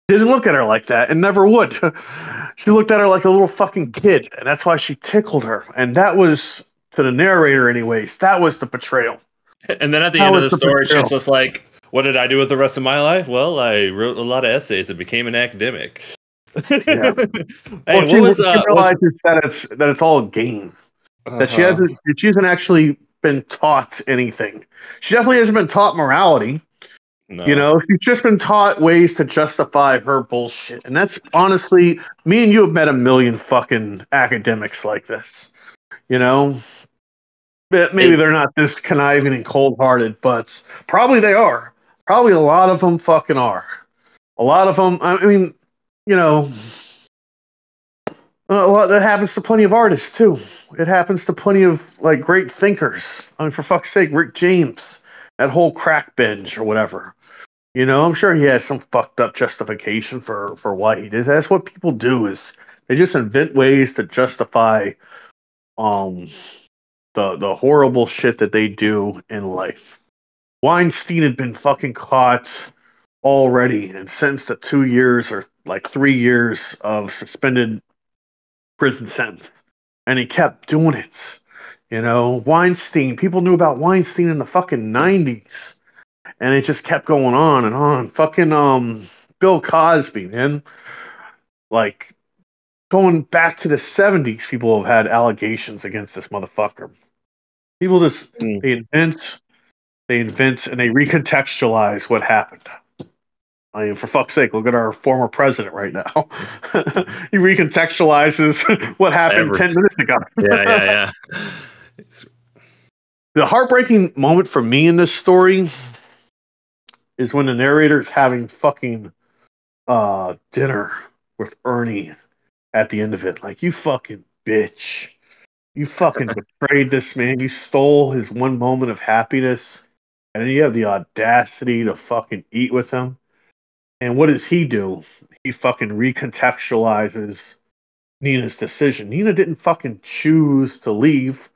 didn't look at her like that and never would. She looked at her like a little fucking kid, and that's why she tickled her. And that was, to the narrator anyways, that was the betrayal. And then at the end of the story, she's just like, what did I do with the rest of my life? Well, I wrote a lot of essays and became an academic. Yeah. Hey, she realizes that it's all a game. That she hasn't actually been taught anything. She definitely hasn't been taught morality. No. You know, she's just been taught ways to justify her bullshit. And that's honestly, me and you have met a million fucking academics like this. You know, maybe they're not this conniving and cold-hearted, but probably they are. Probably a lot of them fucking are. A lot of them, I mean, you know, that happens to plenty of artists too. It happens to plenty of like great thinkers. I mean, for fuck's sake, Rick James, that whole crack binge or whatever. You know, I'm sure he has some fucked up justification for why he did. That's what people do, is they just invent ways to justify the horrible shit that they do in life. Weinstein had been fucking caught already and sentenced to 2 years or like 3 years of suspended prison sentence, and he kept doing it. You know, Weinstein. People knew about Weinstein in the fucking 90s. And it just kept going on and on. Fucking Bill Cosby, man. Like going back to the 70s, people have had allegations against this motherfucker. People just they invent and they recontextualize what happened. I mean, for fuck's sake, look at our former president right now. He recontextualizes what happened Ever. 10 minutes ago. Yeah. The heartbreaking moment for me in this story is when the narrator's having fucking dinner with Ernie at the end of it. Like, you fucking bitch. You fucking betrayed this man. You stole his one moment of happiness. And then you have the audacity to fucking eat with him. And what does he do? He fucking recontextualizes Nina's decision. Nina didn't fucking choose to leave.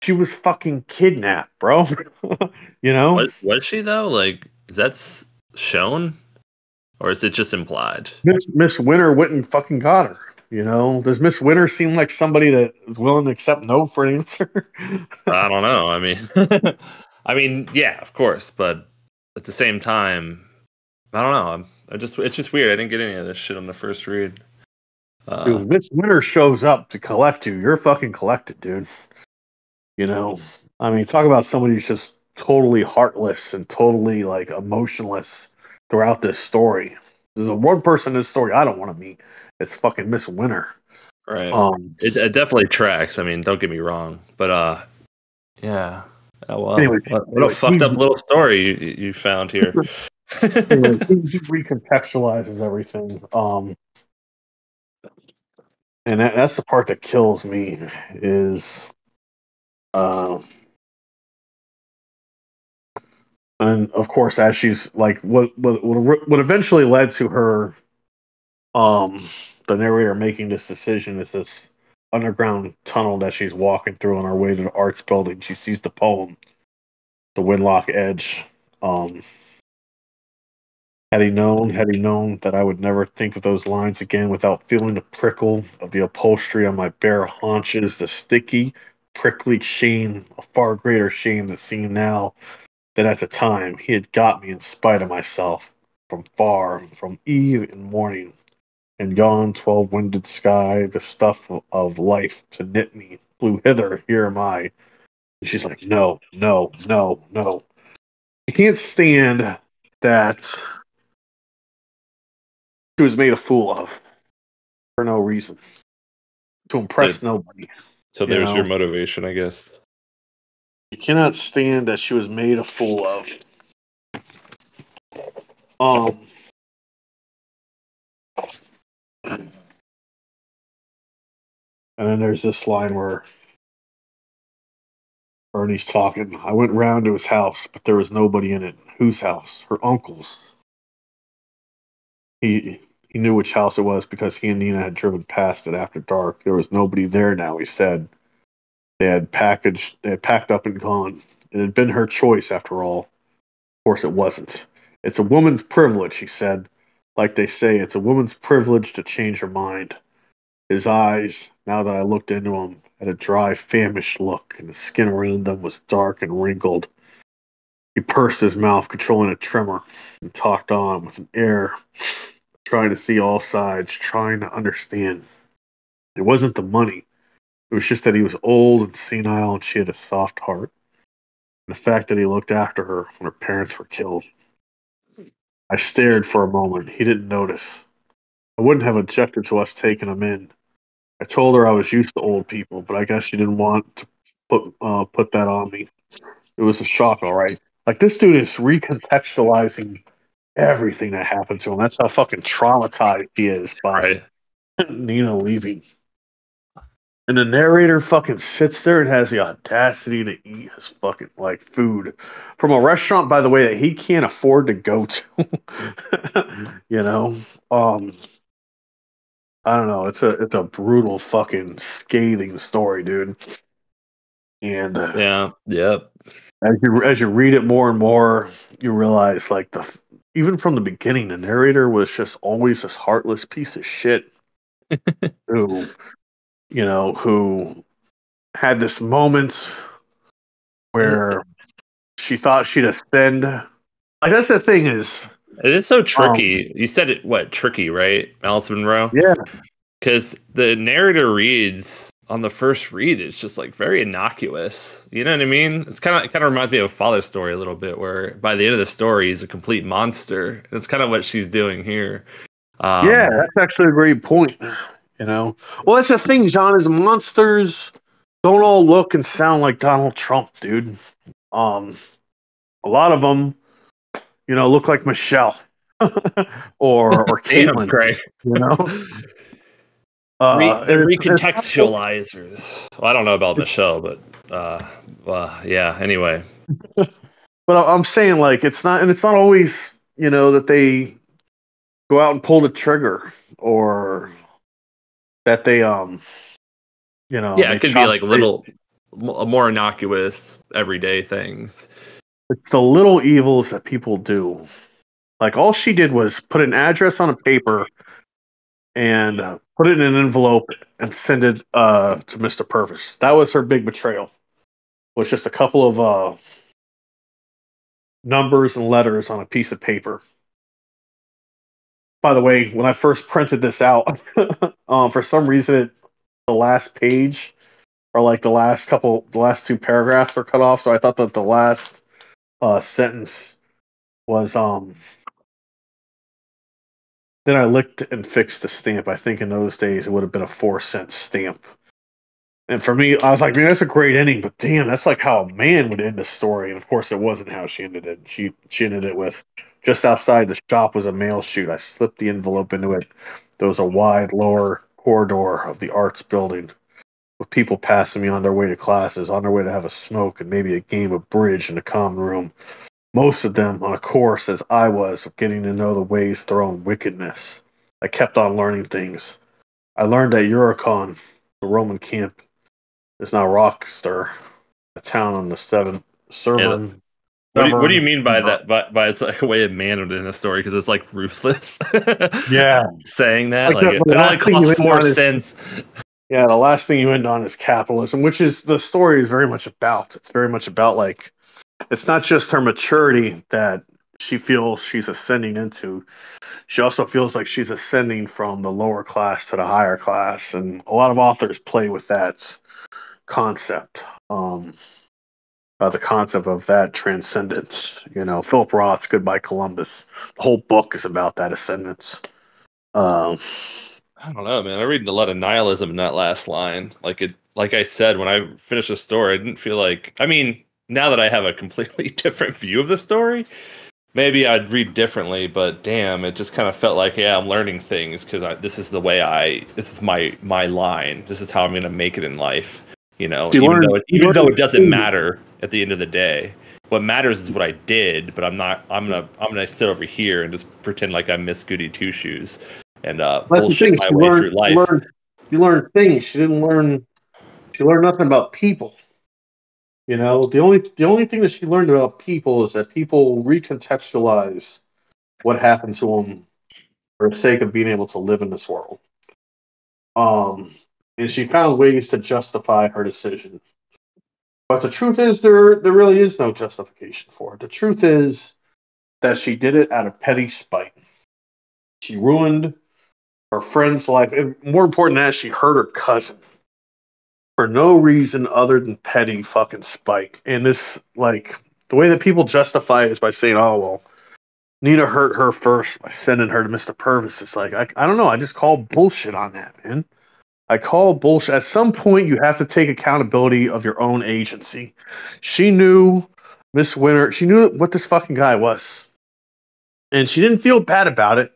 She was fucking kidnapped, bro. You know? What was she though? Like, is that shown, or is it just implied? Miss Winter wouldn't fucking got her. You know? Does Miss Winter seem like somebody that is willing to accept no for an answer? I don't know. I mean, I mean, yeah, of course, but at the same time, I don't know. It's just weird. I didn't get any of this shit on the first read. Dude, Miss Winter shows up to collect you. You're fucking collected, dude. You know? I mean, talk about somebody who's just totally heartless and totally like emotionless throughout this story. There's a one person in this story I don't want to meet. It's fucking Miss Winter. Right. It definitely tracks. I mean, don't get me wrong, but yeah. Oh well. Anyway, what a fucked up little story you found here. Anyway, he recontextualizes everything. And that's the part that kills me is, and of course, as she's like, what eventually led to her, the narrator making this decision is this underground tunnel that she's walking through on her way to the arts building. She sees the poem, "The Wenlock Edge." Um, had he known that I would never think of those lines again without feeling the prickle of the upholstery on my bare haunches, the sticky, prickly shame, a far greater shame that seemed now than at the time. He had got me in spite of myself, from eve and morning, and yon 12-winded sky, the stuff of life to knit me, flew hither, here am I. And she's like, no, no, no, no. I can't stand that she was made a fool of for no reason. To impress nobody. So there's your motivation, I guess. You cannot stand that she was made a fool of. And then there's this line where Ernie's talking. I went round to his house, but there was nobody in it. Whose house? Her uncle's. He knew which house it was because he and Nina had driven past it after dark. There was nobody there now, he said. They had packed up and gone. It had been her choice after all. Of course it wasn't. It's a woman's privilege, he said. Like they say, it's a woman's privilege to change her mind. His eyes, now that I looked into them, had a dry, famished look, and the skin around them was dark and wrinkled. He pursed his mouth, controlling a tremor, and talked on with an air, trying to see all sides, trying to understand. It wasn't the money. It was just that he was old and senile, and she had a soft heart. And the fact that he looked after her when her parents were killed. I stared for a moment. He didn't notice. I wouldn't have objected to us taking him in. I told her I was used to old people, but I guess she didn't want to put that on me. It was a shock, all right. Like, this dude is recontextualizing everything that happened to him. That's how fucking traumatized he is by Nina leaving. And the narrator fucking sits there and has the audacity to eat his fucking like food from a restaurant, by the way, that he can't afford to go to. You know, I don't know. It's a brutal fucking scathing story, dude. And yep. As you read it more and more, you realize like even from the beginning, the narrator was just always this heartless piece of shit who who had this moment where she thought she'd ascend. Like, that's the thing is, it is so tricky. You said it, tricky, right? Alice Monroe? Yeah. Because the narrator reads on the first read, it's just like very innocuous. You know what I mean? It's kind of reminds me of a Father Story a little bit, where by the end of the story, he's a complete monster. It's kind of what she's doing here. Yeah, Um, that's actually a great point. Well, that's the thing, John. Is monsters don't all look and sound like Donald Trump, dude. Um, a lot of them, look like Michelle or Damn, Caitlyn. Craig. You know, The it's not, recontextualizers. Well, I don't know about Michelle, but yeah. Anyway, but I'm saying like it's not, and it's not always that they go out and pull the trigger or that they yeah, they it could be chop. like more innocuous everyday things. It's the little evils that people do. Like all she did was put an address on a paper and put it in an envelope and send it to Mr. Purvis. That was her big betrayal. Was just a couple of numbers and letters on a piece of paper. By the way, when I first printed this out, for some reason, the last page or like the last two paragraphs are cut off. So I thought that the last sentence was Then I licked and fixed the stamp. I think in those days it would have been a 4-cent stamp. And for me, I was like, man, that's a great ending, but damn, that's like how a man would end a story. And of course, it wasn't how she ended it. She ended it with just outside the shop was a mail chute. I slipped the envelope into it. There was a wide lower corridor of the arts building with people passing me on their way to classes, on their way to have a smoke and maybe a game of bridge in the common room. Most of them on a course as I was of getting to know the ways of their own wickedness. I kept on learning things. I learned that Uricon, the Roman camp, is now Rockstar, a town on the Yeah. Severn. What do you Severn. mean by that? By it's like a way of manhood in a story because it's like ruthless. Yeah. Saying that Like like the it only last thing you costs end four on is cents. the last thing you end on is capitalism, which is the story is very much about. It's very much about like it's not just her maturity that she feels she's ascending into. She also feels like she's ascending from the lower class to the higher class, and a lot of authors play with that concept. The concept of that transcendence. Philip Roth's Goodbye Columbus. The whole book is about that ascendance. Um, I don't know, man. I read a lot of nihilism in that last line. Like I said, when I finished the story, I didn't feel like. I mean, now that I have a completely different view of the story, maybe I'd read differently. But damn, it just kind of felt like, yeah, I'm learning things because this is the way This is my line. This is how I'm gonna make it in life. so Even though it doesn't matter at the end of the day. What matters is what I did, but I'm not. I'm gonna sit over here and just pretend like I miss Goody Two Shoes and that's the bullshit thing. my way through life. She learned things. She didn't learn. She learned nothing about people. The only thing that she learned about people is that people recontextualize what happened to them for the sake of being able to live in this world. Um, and she found ways to justify her decision. But the truth is, there really is no justification for it. The truth is that she did it out of petty spite. She ruined her friend's life, and more important than that, she hurt her cousin for no reason other than petty fucking spite. And this, like, the way that people justify it is by saying, "Oh well, Nina hurt her first by sending her to Mr. Purvis." It's like I don't know. I just call bullshit on that, man. I call bullshit. At some point, you have to take accountability of your own agency. She knew Miss Winter. She knew what this fucking guy was, and she didn't feel bad about it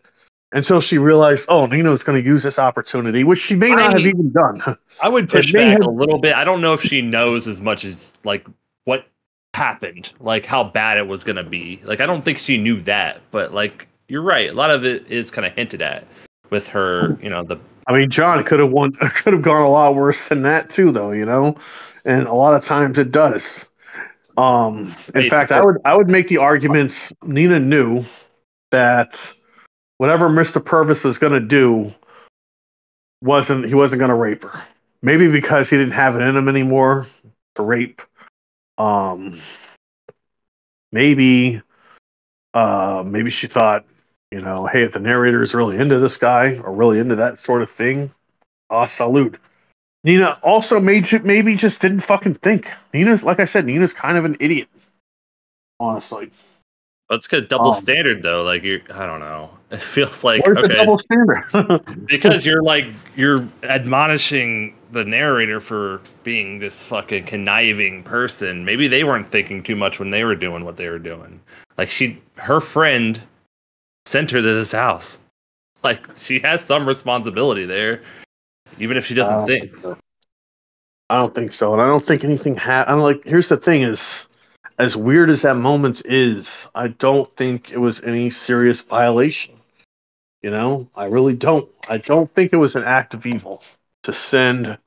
until she realized, oh, Nina's going to use this opportunity, which she may not have I even done. I would It push may back a have. little bit. I don't know if she knows as much as like what happened, like how bad it was gonna be. Like I don't think she knew that, but like you're right. A lot of it is kind of hinted at with her. The I mean, John could have won. Could have gone a lot worse than that too, though. And a lot of times it does. In face fact, I would make the arguments Nina knew that whatever Mr. Purvis was going to do he wasn't going to rape her. Maybe because he didn't have it in him anymore to rape. Um, maybe maybe she thought, hey, if the narrator is really into this guy or really into that sort of thing, salute. Nina also maybe just didn't fucking think. Nina's, like I said, Nina's kind of an idiot, honestly. Let's get double standard though. Like I don't know. It feels like Where's the okay, double standard? because you're admonishing the narrator for being this fucking conniving person. Maybe they weren't thinking too much when they were doing what they were doing. Like her friend sent her to this house. Like she has some responsibility there, even if she I doesn't don't think. think so. I don't think so, and I don't think anything. I'm like, here's the thing: is as weird as that moment is, I don't think it was any serious violation. I really don't. I don't think it was an act of evil to send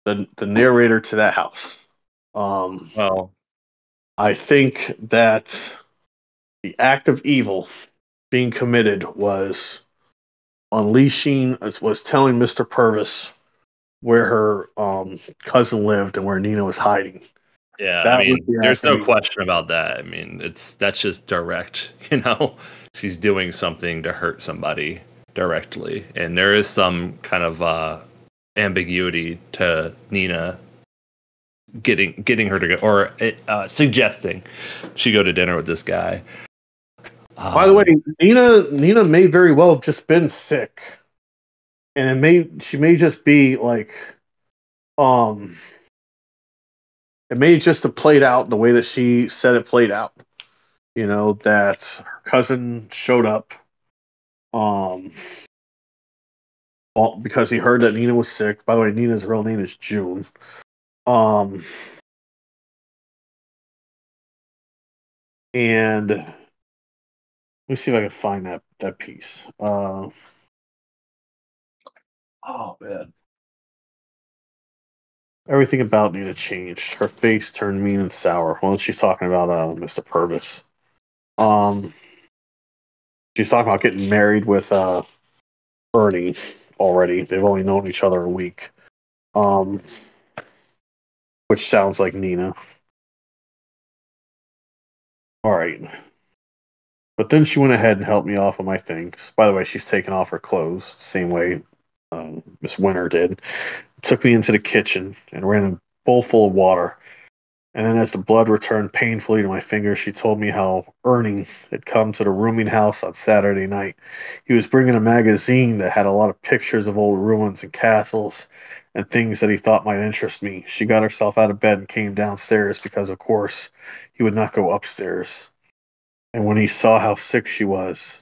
the narrator to that house. Um, Well, I think that the act of evil being committed was was telling Mr. Purvis where her cousin lived and where Nina was hiding. yeah, I That was mean, the there's act of no evil. question about that. I mean, that's just direct, She's doing something to hurt somebody directly. And there is some kind of ambiguity to Nina getting her to go or suggesting she go to dinner with this guy. By the way, Um, Nina may very well have just been sick, and she may just be like um it may just have played out the way that she said it played out. That her cousin showed up um because he heard that Nina was sick. By the way, Nina's real name is June. Um and let me see if I can find that piece. Oh man. Everything about Nina changed. Her face turned mean and sour. Well, she's talking about Mr. Purvis. Um she's talking about getting married with Ernie already. They've only known each other a week. Um which sounds like Nina. All right. But then she went ahead and helped me off of my things. By the way, she's taken off her clothes, same way Miss Winter did. Took me into the kitchen and ran a bowl full of water. And then, as the blood returned painfully to my fingers, she told me how Ernie had come to the rooming house on Saturday night. He was bringing a magazine that had a lot of pictures of old ruins and castles and things that he thought might interest me. She got herself out of bed and came downstairs because, of course, he would not go upstairs. And when he saw how sick she was,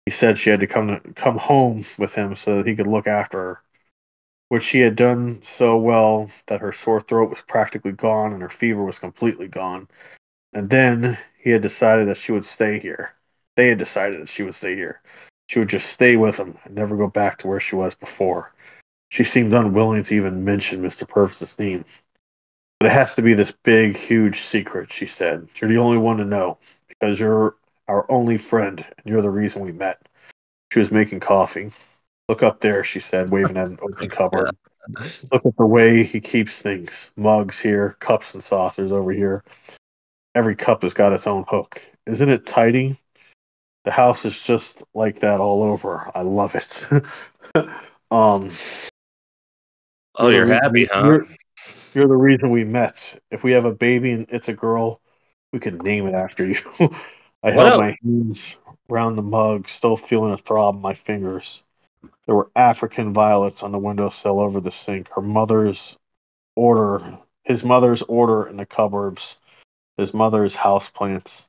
he said she had to come home with him so that he could look after her, which she had done so well that her sore throat was practically gone and her fever was completely gone. And then he had decided that she would stay here. They had decided that she would stay here. She would just stay with him and never go back to where she was before. She seemed unwilling to even mention Mr. Purvis's name. But it has to be this big, huge secret, she said. You're the only one to know because you're our only friend and you're the reason we met. She was making coffee. Look up there, she said, waving at an open yeah. cupboard. Look at the way he keeps things. Mugs here, cups and saucers over here. Every cup has got its own hook. Isn't it tidy? The house is just like that all over. I love it. um, Oh, you're the you're reason happy, we, huh? you're the reason we met. If we have a baby and it's a girl, we could name it after you. I What held else? my hands around the mug, still feeling a throb in my fingers. There were African violets on the windowsill over the sink. His mother's order in the cupboards, his mother's houseplants.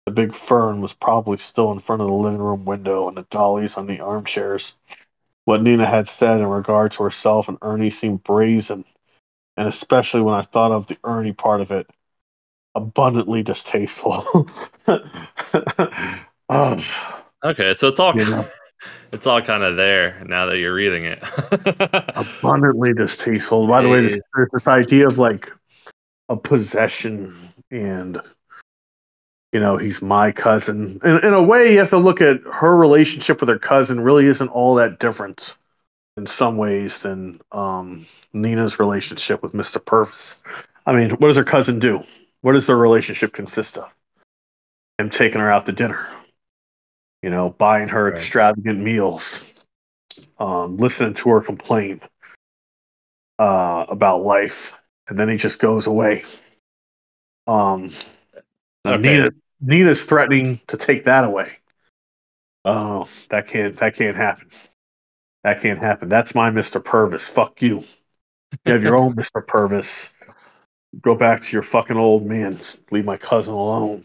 The big fern was probably still in front of the living room window and the dollies on the armchairs. What Nina had said in regard to herself and Ernie seemed brazen, and especially when I thought of the Ernie part of it, abundantly distasteful. um, Okay, so it's all you know, it's all kind of there now that you're reading it. abundantly distasteful. By the way, Jeez. there's this idea of like a possession and he's my cousin. In a way, you have to look at her relationship with her cousin really isn't all that different in some ways than Nina's relationship with Mr. Purvis. I mean, what does her cousin do? What does their relationship consist of? Him taking her out to dinner, buying her Right. extravagant meals, listening to her complain. about life, and then he just goes away. Um, Okay. Nina's threatening to take that away. Oh, that can't happen. That can't happen. That's my Mr. Purvis. Fuck you. You have your own Mr. Purvis. Go back to your fucking old man. Leave my cousin alone.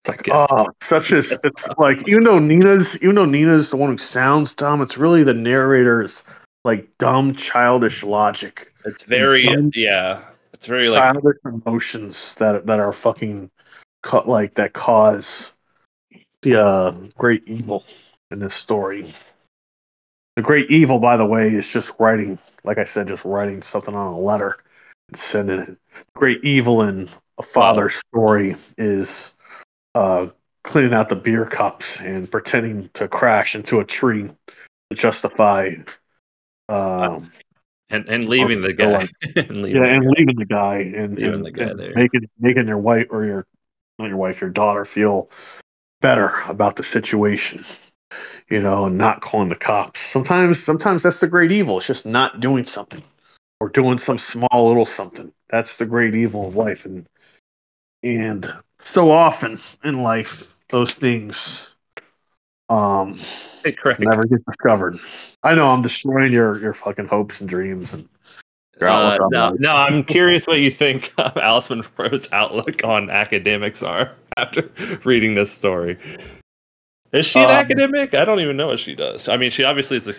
It's I like, guess. oh, it's like even though Nina's the one who sounds dumb, it's really the narrator's like dumb, childish logic It's and very, dumb, yeah. It's very like, childish emotions that are fucking like that cause the great evil in this story. The great evil, by the way, is just writing, like I said, just writing something on a letter and sending it. Great evil in a well, father's story is uh, cleaning out the beer cups and pretending to crash into a tree to justify um, and leaving the or guy. like And yeah, leaving the and guy. leaving the guy and Leaving the guy there. making your wife or your not your wife, your daughter feel better about the situation, and not calling the cops. Sometimes that's the great evil. It's just not doing something or doing some small little something. That's the great evil of life, and so often in life those things um Hey, Craig. never get discovered. I know I'm destroying your fucking hopes and dreams and your outlook on No, life. no, I'm curious what you think Alice Monroe's outlook on academics are after reading this story. Is she an Um, academic? I don't even know what she does. I mean, she obviously is a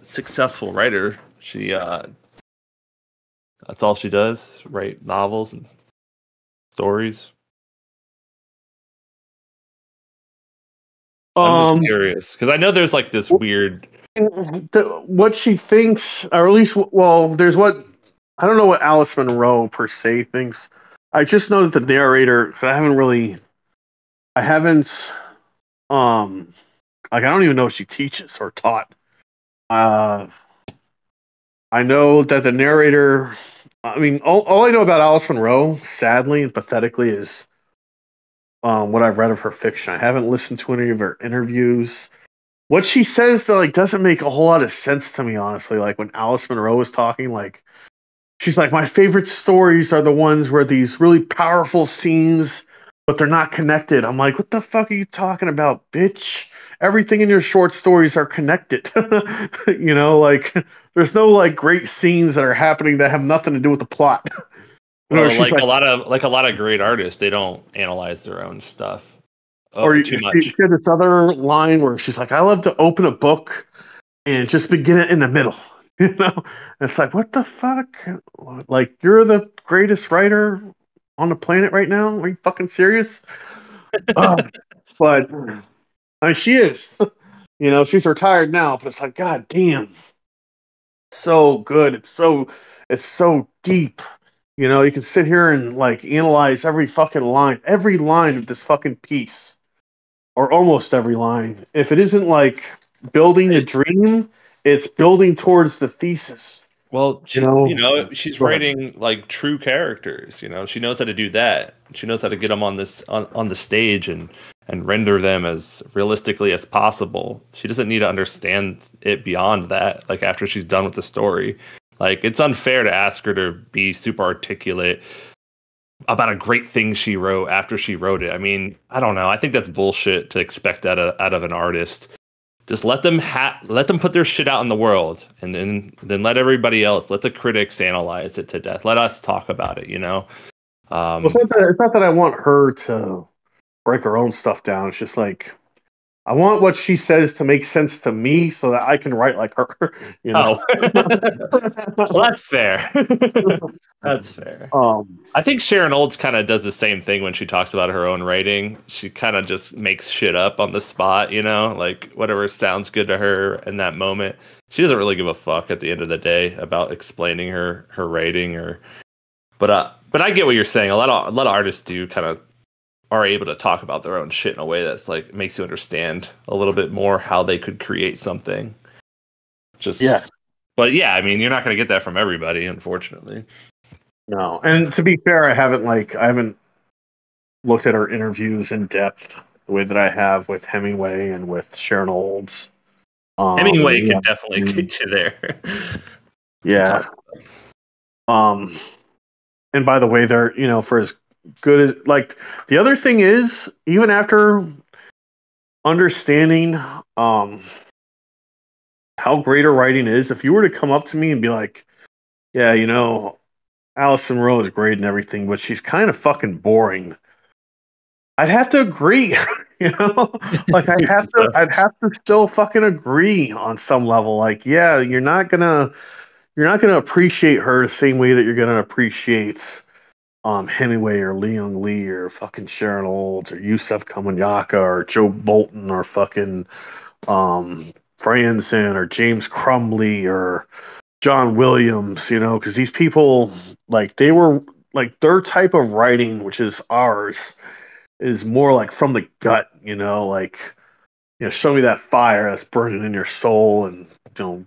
successful writer. She that's all she does, write novels and stories. I'm just um, curious because I know there's like this weird. what she thinks, or at least, well, there's what I don't know what Alice Monroe per se thinks. I just know that the narrator. I haven't, like I don't even know if she teaches or taught. Uh, I know that the narrator. I mean, all I know about Alice Monroe, sadly and pathetically, is what I've read of her fiction. I haven't listened to any of her interviews. What she says like doesn't make a whole lot of sense to me, honestly. Like when Alice Monroe was talking, like she's like, my favorite stories are the ones where these really powerful scenes, but they're not connected. I'm like, what the fuck are you talking about, bitch? Everything in your short stories are connected. Like there's no like great scenes that are happening that have nothing to do with the plot. Or Well, she's like, like a lot of great artists, they don't analyze their own stuff too she much. had this other line where she's like, I love to open a book and just begin it in the middle. You know, and it's like, what the fuck? Like, you're the greatest writer on the planet right now? Are you fucking serious? Uh, but I mean, she is. She's retired now, but it's like, god damn, so good. It's so deep. You can sit here and like analyze every line of this fucking piece, or almost every line. If it isn't like building the dream, it's building towards the thesis. Well, You know, she's go ahead. writing like true characters. She knows how to do that. She knows how to get them on the stage and render them as realistically as possible. She doesn't need to understand it beyond that. Like after she's done with the story, like it's unfair to ask her to be super articulate about a great thing she wrote after she wrote it. I mean, I don't know. I think that's bullshit to expect out of an artist. Just let them put their shit out in the world, and then let everybody else, let the critics analyze it to death. Let us talk about it. Well, Um, it's not that I want her to break her own stuff down. It's just like I want what she says to make sense to me, so that I can write like her. You know. oh, well, that's fair. That's fair. um. I think Sharon Olds kind of does the same thing when she talks about her own writing. She kind of just makes shit up on the spot, like whatever sounds good to her in that moment. She doesn't really give a fuck at the end of the day about explaining her writing but I get what you're saying. A lot of artists do kind of are able to talk about their own shit in a way that's like makes you understand a little bit more how they could create something. Yes. Just but yeah, I mean, you're not going to get that from everybody, unfortunately. No. And to be fair, I haven't looked at her interviews in depth the way that I have with Hemingway and with Sharon Olds. Hemingway Yeah. could definitely get you there. Yeah. Talk. Um, and by the way, they're for as good as like the other thing is even after understanding how great her writing is, if you were to come up to me and be like, yeah, Alice Monroe is great and everything, but she's kind of fucking boring. I'd have to agree, you know, like I'd have to still fucking agree on some level. Like, yeah, you're not gonna appreciate her the same way that you're gonna appreciate Hemingway or Leon Lee or fucking Sharon Olds or Yusef Kamanyaka or Joe Bolton or fucking Franzen or James Crumley or John Williams, because these people, like, they were like their type of writing, which is ours, is more like from the gut, like, show me that fire that's burning in your soul and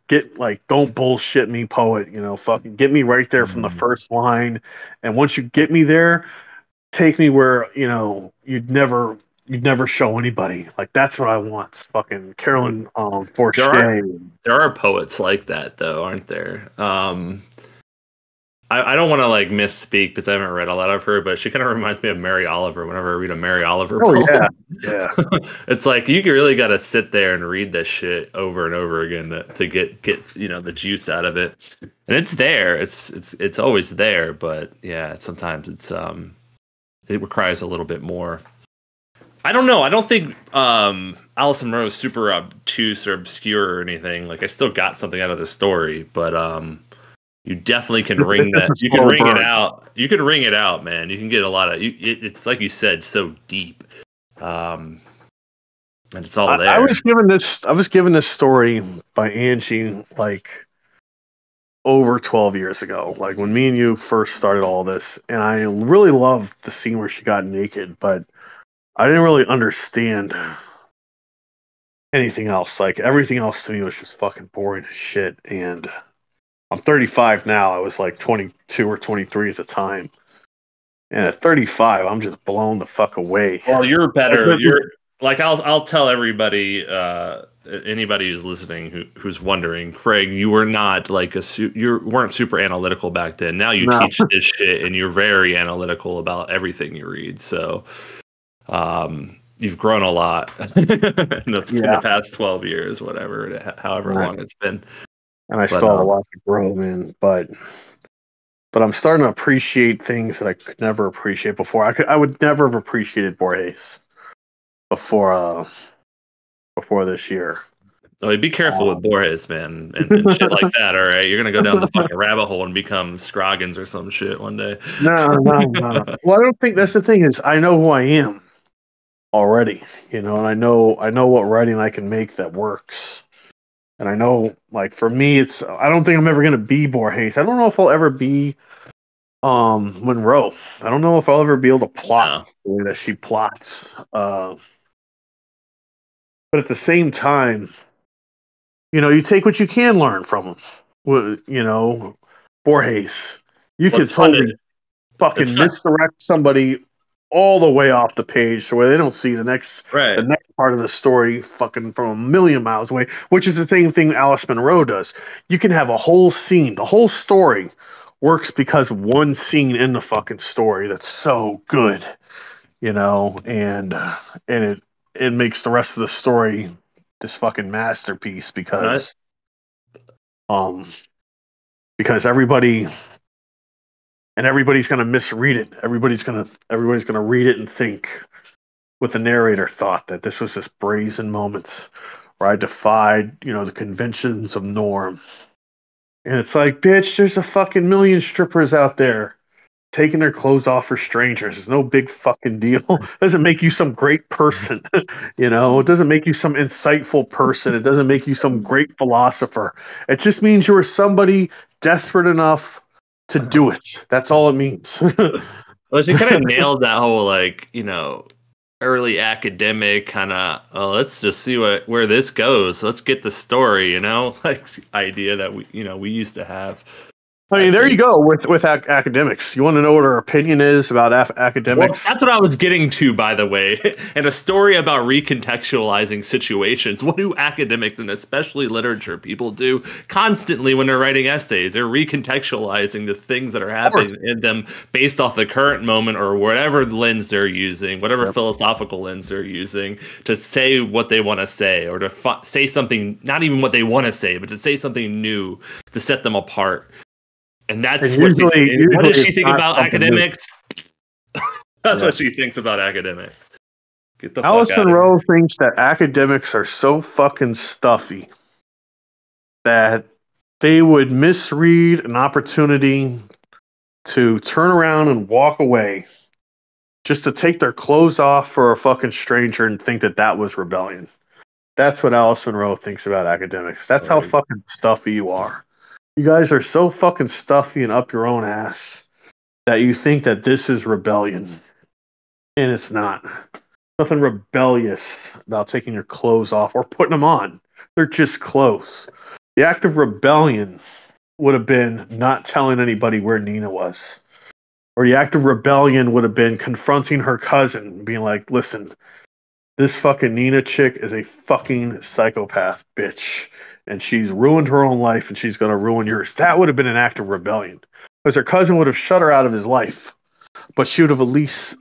get like don't bullshit me, poet, fucking get me right there from the first line. And once you get me there, take me where, you'd never show anybody. Like that's what I want. Fucking Carolyn There are Forche. there are poets like that though, aren't there? I don't want to like misspeak because I haven't read a lot of her, but she kind of reminds me of Mary Oliver whenever I read a Mary Oliver Oh poem. yeah. It's like you really got to sit there and read this shit over and over again to get the juice out of it. And it's there. It's always there, but yeah, sometimes it requires a little bit more. I don't know. I don't think Alice Monroe is super obtuse or obscure or anything. Like I still got something out of the story, but you definitely can ring It's that. a You can slow ring it burn. out. You can ring it out, man. You can get a lot of. It's like you said, so deep, and it's all I there. was given this story by Angie like over 12 years ago, like when me and you first started all this, and I really loved the scene where she got naked, but I didn't really understand anything else. Like everything else to me was just fucking boring as shit. And I'm 35 now. I was like 22 or 23 at the time. And at 35, I'm just blown the fuck away. Well, you're Like, better. You're like I'll tell everybody, anybody who's listening who's wondering, Craig, you were not like you weren't super analytical back then. Now you no, teach this shit, and you're very analytical about everything you read. So, you've grown a lot in yeah. the past 12 years, whatever, however Right. long it's been. And I But still have a lot to grow, man. But I'm starting to appreciate things that I could never appreciate before. I would never have appreciated Borges before before this year. oh, be careful with Um, Borges, man, and shit like that. All right, you're gonna go down the fucking rabbit hole and become Scroggins or some shit one day. no. Well, I don't think that's the thing is I know who I am already, and I know what writing I can make that works. And I know, like for me, I don't think I'm ever gonna be Borges. I don't know if I'll ever be Monroe. I don't know if I'll ever be able to plot No. the way that she plots. But at the same time, you take what you can learn from him. Borges, you Well, could it's fun to totally it's fucking fun, misdirect somebody all the way off the page to where they don't see the next right? part of the story fucking from a million miles away, which is the same thing Alice Monroe does. You can have a whole scene, the whole story works because of one scene in the fucking story that's so good, and it makes the rest of the story this fucking masterpiece And I um because everybody's gonna misread it. Everybody's gonna read it and think what the narrator thought that this was this brazen moment where I defied, the conventions of norm. And it's like, bitch, there's a fucking million strippers out there taking their clothes off for strangers. It's no big fucking deal. It doesn't make you some great person. It doesn't make you some insightful person. It doesn't make you some great philosopher. It just means you were somebody desperate enough to do it. That's all it means. well, she kind of nailed that whole like early academic kind of. Oh, let's just see where this goes. Let's get the story, like idea that we used to have. I mean, there you go with academics. You want to know what our opinion is about academics? Well, that's what I was getting to, by the way. And a story about recontextualizing situations. What do academics, and especially literature people, do constantly when they're writing essays? They're recontextualizing the things that are happening in them based off the current moment or whatever lens they're using, whatever philosophical lens they're using to say what they want to say, or to say something, not even what they want to say, but to say something new to set them apart. And that's what does she think about academics? That's what she thinks about academics. Get the Alice fuck out Monroe of here. thinks that academics are so fucking stuffy that they would misread an opportunity to turn around and walk away just to take their clothes off for a fucking stranger and think that that was rebellion. That's what Alice Monroe thinks about academics. That's how fucking stuffy you are. You guys are so fucking stuffy and up your own ass that you think that this is rebellion. And it's not. Nothing rebellious about taking your clothes off or putting them on. They're just clothes. The act of rebellion would have been not telling anybody where Nina was. Or the act of rebellion would have been confronting her cousin, being like, listen, this fucking Nina chick is a fucking psychopath bitch. And she's ruined her own life and she's going to ruin yours. That would have been an act of rebellion. Because her cousin would have shut her out of his life. But she would have at least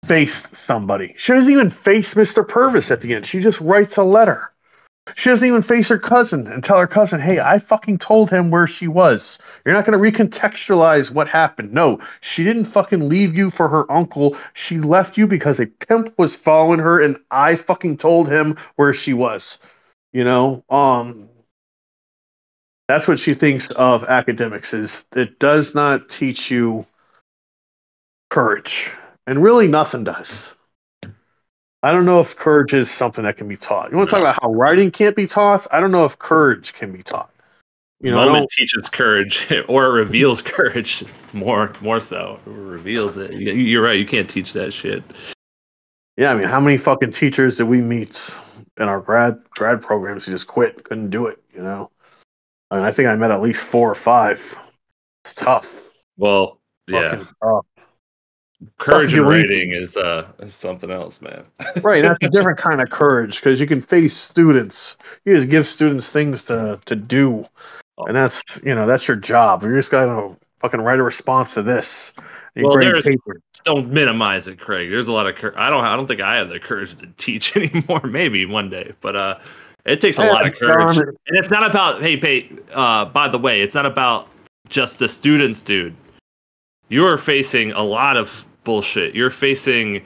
faced somebody. She doesn't even face Mr. Purvis at the end. She just writes a letter. She doesn't even face her cousin and tell her cousin, hey, I fucking told him where she was. You're not going to recontextualize what happened. No, she didn't fucking leave you for her uncle. She left you because a pimp was following her and I fucking told him where she was. You know, that's what she thinks of academics is it does not teach you courage. And really nothing does. I don't know if courage is something that can be taught. You want to talk about how writing can't be taught? I don't know if courage can be taught. You know, moment teaches courage, or it reveals courage more so. It reveals it. You're right. You can't teach that shit. Yeah, I mean, how many fucking teachers did we meet in our grad programs who just quit, couldn't do it? You know, I mean, I think I met at least 4 or 5. It's tough. Well, yeah. Courage in writing is something else, man. Right, that's a different kind of courage because you can face students. You just give students things to do, and that's that's your job. You're just gonna fucking write a response to this. Well, don't minimize it, Craig. There's a lot of courage. I don't think I have the courage to teach anymore. Maybe one day, but it takes a lot of courage. And it's not about by the way, it's not about just the students, dude. You're facing a lot of bullshit. You're facing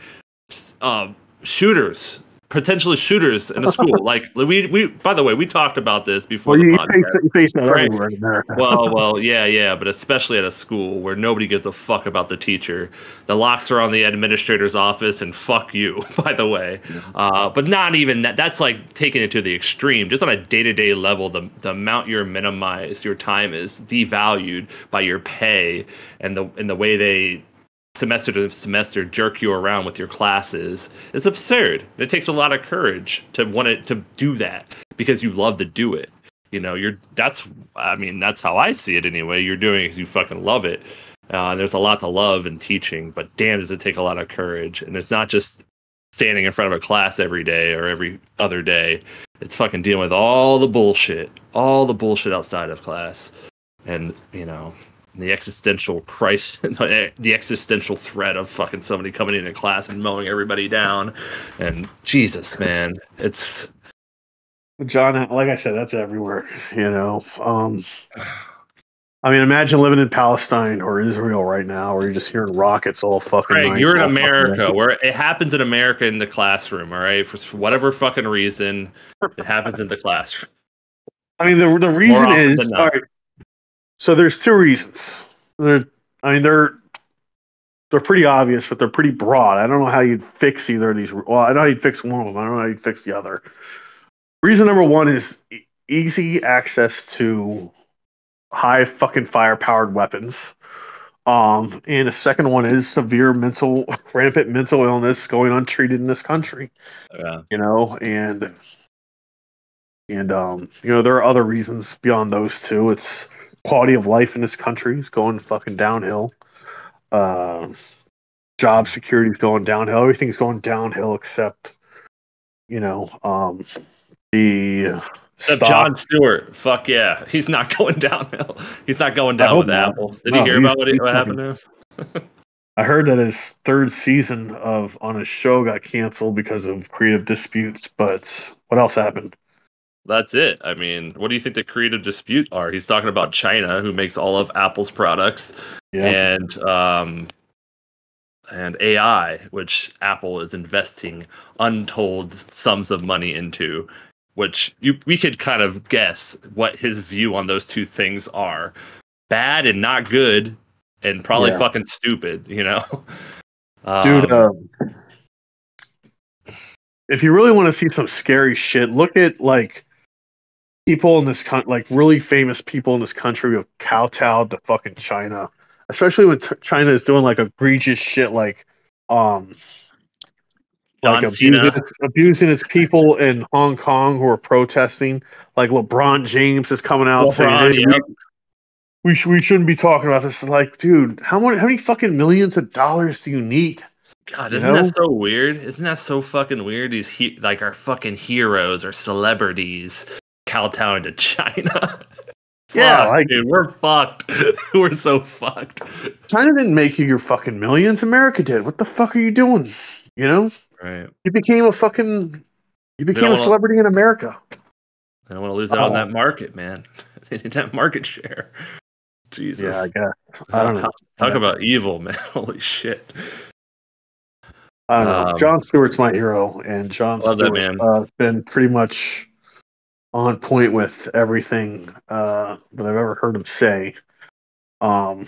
potentially shooters in a school. Like we by the way, we talked about this before the podcast. You face that everywhere in America. well, yeah, but especially at a school where nobody gives a fuck about the teacher. The locks are on the administrator's office, and fuck you, by the way. But not even that. That's like taking it to the extreme. Just on a day-to-day level, the amount you're minimized, your time is devalued by your pay, and the way they semester to semester jerk you around with your classes. It's absurd. It takes a lot of courage to want to do that because you love to do it. You know, that's how I see it anyway. You're doing it because you fucking love it. There's a lot to love in teaching, but damn, does it take a lot of courage. And it's not just standing in front of a class every day or every other day. It's fucking dealing with all the bullshit outside of class. And, you know, the existential crisis, the existential threat of fucking somebody coming into class and mowing everybody down. And Jesus, man, it's John. Like I said, that's everywhere. You know, I mean, imagine living in Palestine or Israel right now, where you're just hearing rockets all fucking night. You're in America, where it happens in America in the classroom. All right, for whatever fucking reason, it happens in the classroom. I mean, the reason is all right. So there's 2 reasons. They're pretty obvious, but they're pretty broad. I don't know how you'd fix either of these. Well, I know how you'd fix one of them. I don't know how you'd fix the other. Reason number 1 is easy access to high fucking fire-powered weapons. And the second one is rampant mental illness going untreated in this country. Yeah. You know, and you know, there are other reasons beyond those 2. It's quality of life in this country is going fucking downhill. Uh, Job security is going downhill. Everything's going downhill except, the Except stock. John Stewart. Fuck yeah. He's not going downhill. He's not going I down hope with not. Apple. Did you No, hear about he's what fucking. happened to him? I heard that his third season on his show got canceled because of creative disputes. But what else happened? That's it. I mean, what do you think the creative dispute are? He's talking about China, who makes all of Apple's products, Yeah, and AI, which Apple is investing untold sums of money into, which we could kind of guess what his view on those two things are. Bad and not good, and probably yeah, fucking stupid, dude. Um, If you really want to see some scary shit, look at like people in this like really famous people in this country who have kowtowed to fucking China, especially when China is doing like egregious shit um like John Cena. abusing its people in Hong Kong who are protesting. Like LeBron James is coming out saying, "Hey, LeBron, yep. we shouldn't be talking about this." Like, dude, how many fucking millions of dollars do you need? God, You isn't that know? so weird? Isn't that so fucking weird? These like our fucking heroes or celebrities kowtowing to China. Yeah, Fuck, like dude, we're fucked. We're so fucked. China didn't make you your fucking millions. America did. What the fuck are you doing? You know? Right. You became a fucking you They became don't a want to. celebrity in America. They don't want to lose out on that market, man. They need that market share. Yeah, I Jesus. guess. I don't know. Talk about evil, man. Holy shit. I don't know. Um, John Stewart's my hero, and John love that Stewart man. been pretty much on point with everything that I've ever heard him say. Um,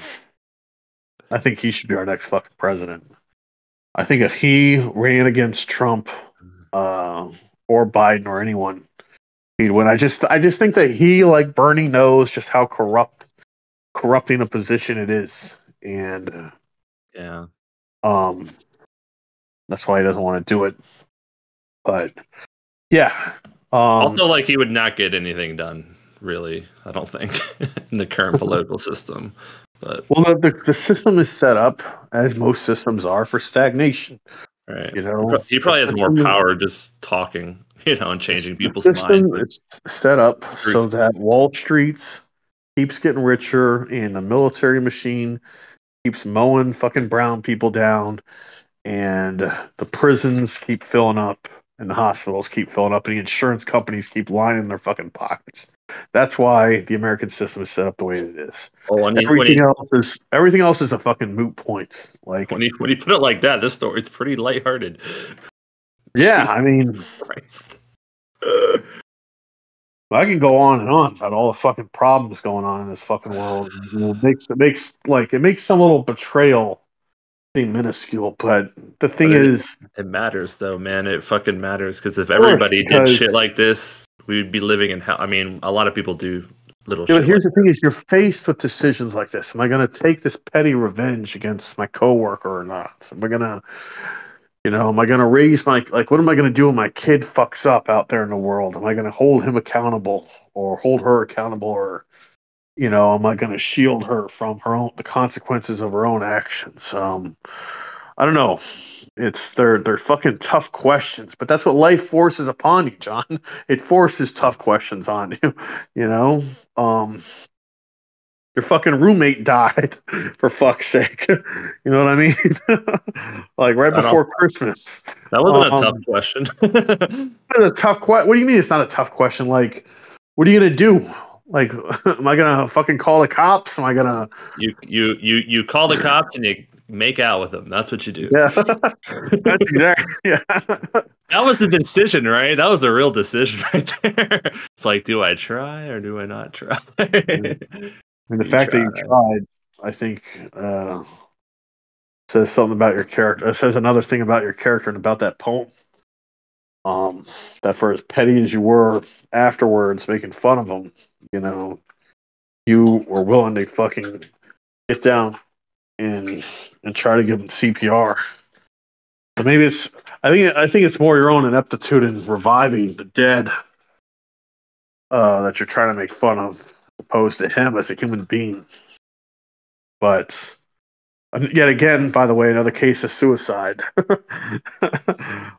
I think he should be our next fucking president. I think if he ran against Trump uh, or Biden or anyone, he'd win. I just think that he, like Bernie, knows just how corrupting a position it is, and Yeah. um, that's why he doesn't want to do it. But yeah, Also, like he would not get anything done, really. I don't think in the current political system. But well, the system is set up as most systems are for stagnation. right, You know, he the probably has more system, power just talking, and changing the people's minds system with is set up so truth. that Wall Street keeps getting richer, and the military machine keeps mowing fucking brown people down, and the prisons keep filling up, and the hospitals keep filling up, and the insurance companies keep lining their fucking pockets. That's why the American system is set up the way it is. Oh, when he Everything else is a fucking moot point. Like, when he put it like that, this story it's pretty lighthearted. yeah, Jesus I mean, Christ. I can go on and on about all the fucking problems going on in this fucking world. It makes some little betrayal seem minuscule, but the But thing is, it matters though, man. It fucking matters because if of course, everybody did shit because like this, we'd be living in hell. I mean, a lot of people do little you know, shit like here's the thing: is you're faced with decisions like this. Am I going to take this petty revenge against my coworker or not? Am I gonna raise my like? What am I gonna do when my kid fucks up out there in the world? Am I gonna hold him accountable or hold her accountable, or am I gonna shield her from the consequences of her own actions? I don't know. They're fucking tough questions, but that's what life forces upon you, John. It forces tough questions on you. You know, um, your fucking roommate died, for fuck's sake. You know what I mean? Like right I don't. before Christmas. That wasn't a tough Um, question. it's a tough question. What do you mean it's not a tough question? Like, what are you gonna do? Like, am I gonna fucking call the cops? Am I gonna? You call the cops and you make out with them. That's what you do. Yeah, that's exactly. Yeah, That was the decision, right? That was a real decision right there. It's like, do I try or do I not try? and the You fact that try. you tried, I think, says something about your character. It says another thing about your character and about that poem. That for as petty as you were afterwards, making fun of him, you know, you were willing to fucking get down and try to give him CPR. So maybe I think it's more your own ineptitude in reviving the dead that you're trying to make fun of, opposed to him as a human being. But yet again, by the way, another case of suicide,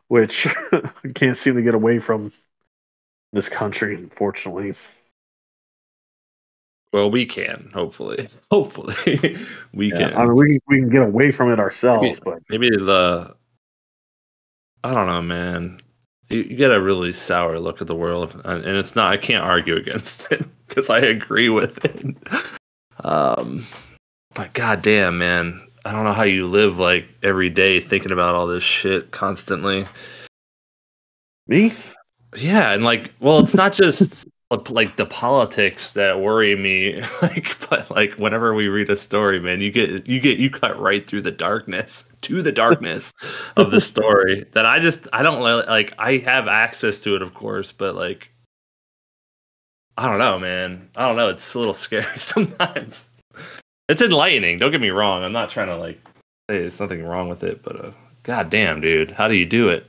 which we can't seem to get away from this country, unfortunately. Well, we can, hopefully. Hopefully, we I can. mean, we can get away from it ourselves, but Maybe I don't know, man. You get a really sour look at the world, and it's not. I can't argue against it because I agree with it. But goddamn, man, I don't know how you live like every day thinking about all this shit constantly. me? Yeah, and like, well, it's not just like the politics that worry me, but like whenever we read a story, man, you cut right through the darkness to the darkness of the story that I don't like. I have access to it, of course, but like, I don't know, man. I don't know. It's a little scary sometimes. It's enlightening. Don't get me wrong. I'm not trying to like say there's nothing wrong with it, but god damn, dude, how do you do it?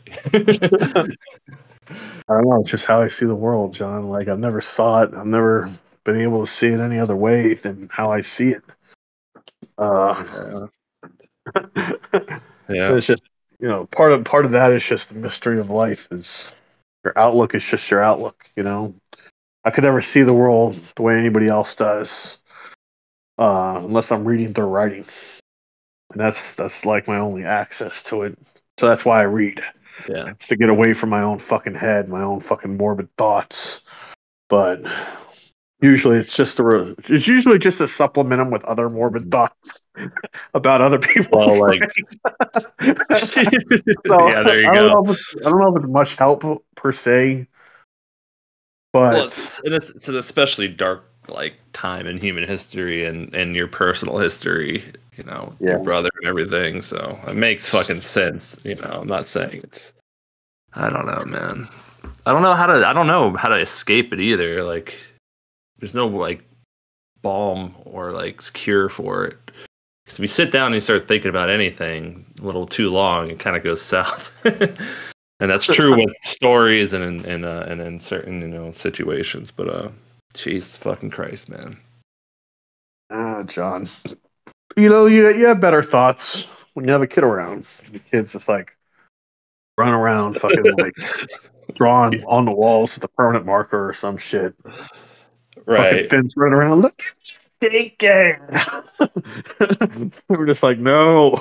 I don't know. It's just how I see the world, John. Like I've never saw it. I've never been able to see it any other way than how I see it. Yeah. It's just part of that is just the mystery of life. Is your outlook is just your outlook. I could never see the world the way anybody else does, unless I'm reading their writing, and that's like my only access to it. So that's why I read. Yeah. It's to get away from my own fucking head, my own fucking morbid thoughts. But usually it's usually just to supplement them with other morbid thoughts about other people. Well, like, so, yeah, there you I don't go. know I don't know if it's much help per se, but Well, it's an especially dark like time in human history and your personal history, your brother and everything. So it makes fucking sense. I'm not saying it's. I don't know, man. I don't know how to escape it either. Like, there's no like balm or like cure for it. Because if you sit down and you start thinking about anything a little too long, it kind of goes south. And that's true with stories and in certain situations. But Jesus fucking Christ, man. John, you have better thoughts when you have a kid around. The kid's just like run around, fucking like drawing on the walls with a permanent marker or some shit. Fucking Right. Finn's running around. Look, shaking. We're just like, no.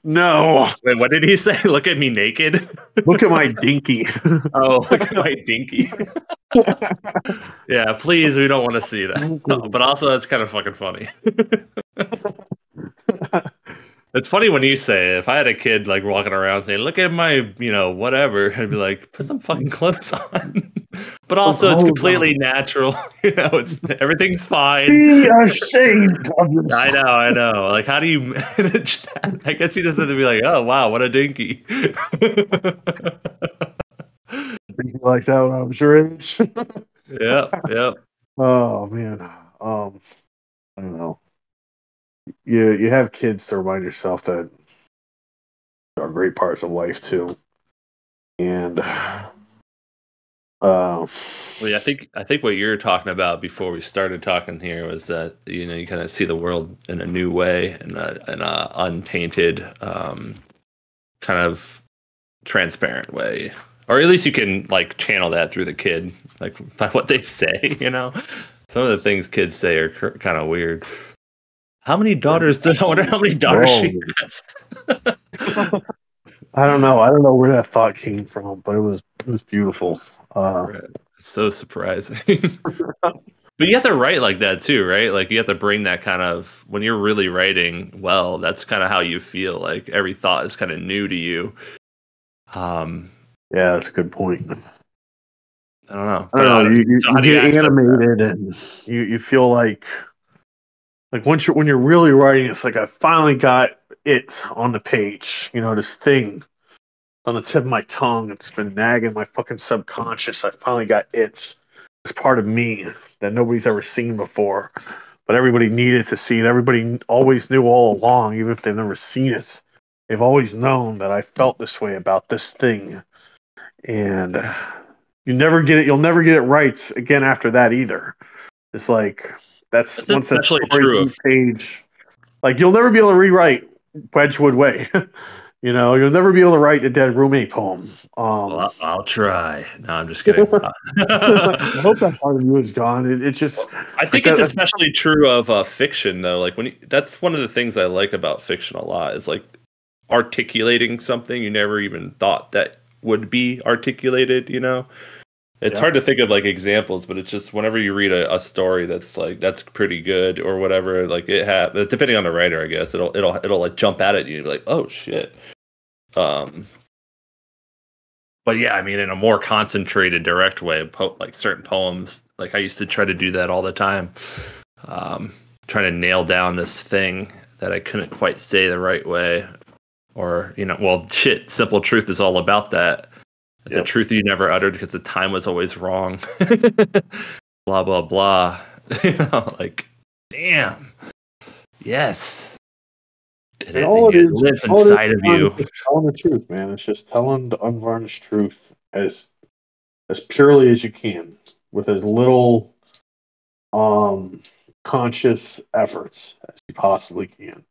Wait, what did he say? Look at me naked. Look at my dinky. Oh, look at my dinky. Yeah, please, we don't want to see that. But also, that's kind of fucking funny. It's funny when you say it. If I had a kid like walking around saying, "Look at my, whatever," I'd be like, "Put some fucking clothes on." But also, it's completely natural. It's everything's fine. Be ashamed of yourself. I know. Like, how do you manage that? I guess you just have to be like, "Oh wow, what a dinky." Like that when I was your age. Yep. Oh man. I don't know. You have kids to remind yourself that there are great parts of life too. And Well, yeah, I think what you're talking about before we started talking here was that you kind of see the world in a new way, in a untainted, kind of transparent way, or at least you can like channel that through the kid, like by what they say. Some of the things kids say are kind of weird. How many daughters? I wonder how many daughters she has. I don't know. I don't know where that thought came from, but it was beautiful. Right. So surprising. But you have to write like that too, right? Like you have to bring that kind of when you're really writing well, that's kind of how you feel. Like every thought is kind of new to you. Yeah, that's a good point. I don't know. I don't know. You get animated and you feel like when you're really writing, it's like I finally got it on the page. This thing on the tip of my tongue. It's been nagging my fucking subconscious. I finally got it. It's part of me that nobody's ever seen before, but everybody needed to see it. Everybody always knew all along, even if they've never seen it. They've always known that I felt this way about this thing, and you never get it. You'll never get it right again after that either. It's like That's That's once that especially story true of. page, like you'll never be able to rewrite Wedgwood Way. You'll never be able to write a dead roommate poem. Well, I'll try. No, I'm just kidding. I hope that part of you is gone. It just I like think it's that. especially true of fiction, though. Like that's one of the things I like about fiction a lot is like articulating something you never even thought that would be articulated. It's Yeah. hard to think of like examples, but it's just whenever you read a story that's pretty good or whatever, like depending on the writer, I guess it'll like jump out at you and be like, oh shit. But yeah, I mean, in a more concentrated, direct way, like certain poems, like I used to try to do that all the time, trying to nail down this thing that I couldn't quite say the right way, or well, shit, Simple Truth is all about that. It's a truth you never uttered because the time was always wrong. Blah blah blah. Like, damn, yes, and And it, it lives inside of you. is just telling the truth, man. It's just telling the unvarnished truth as purely as you can, with as little conscious efforts as you possibly can.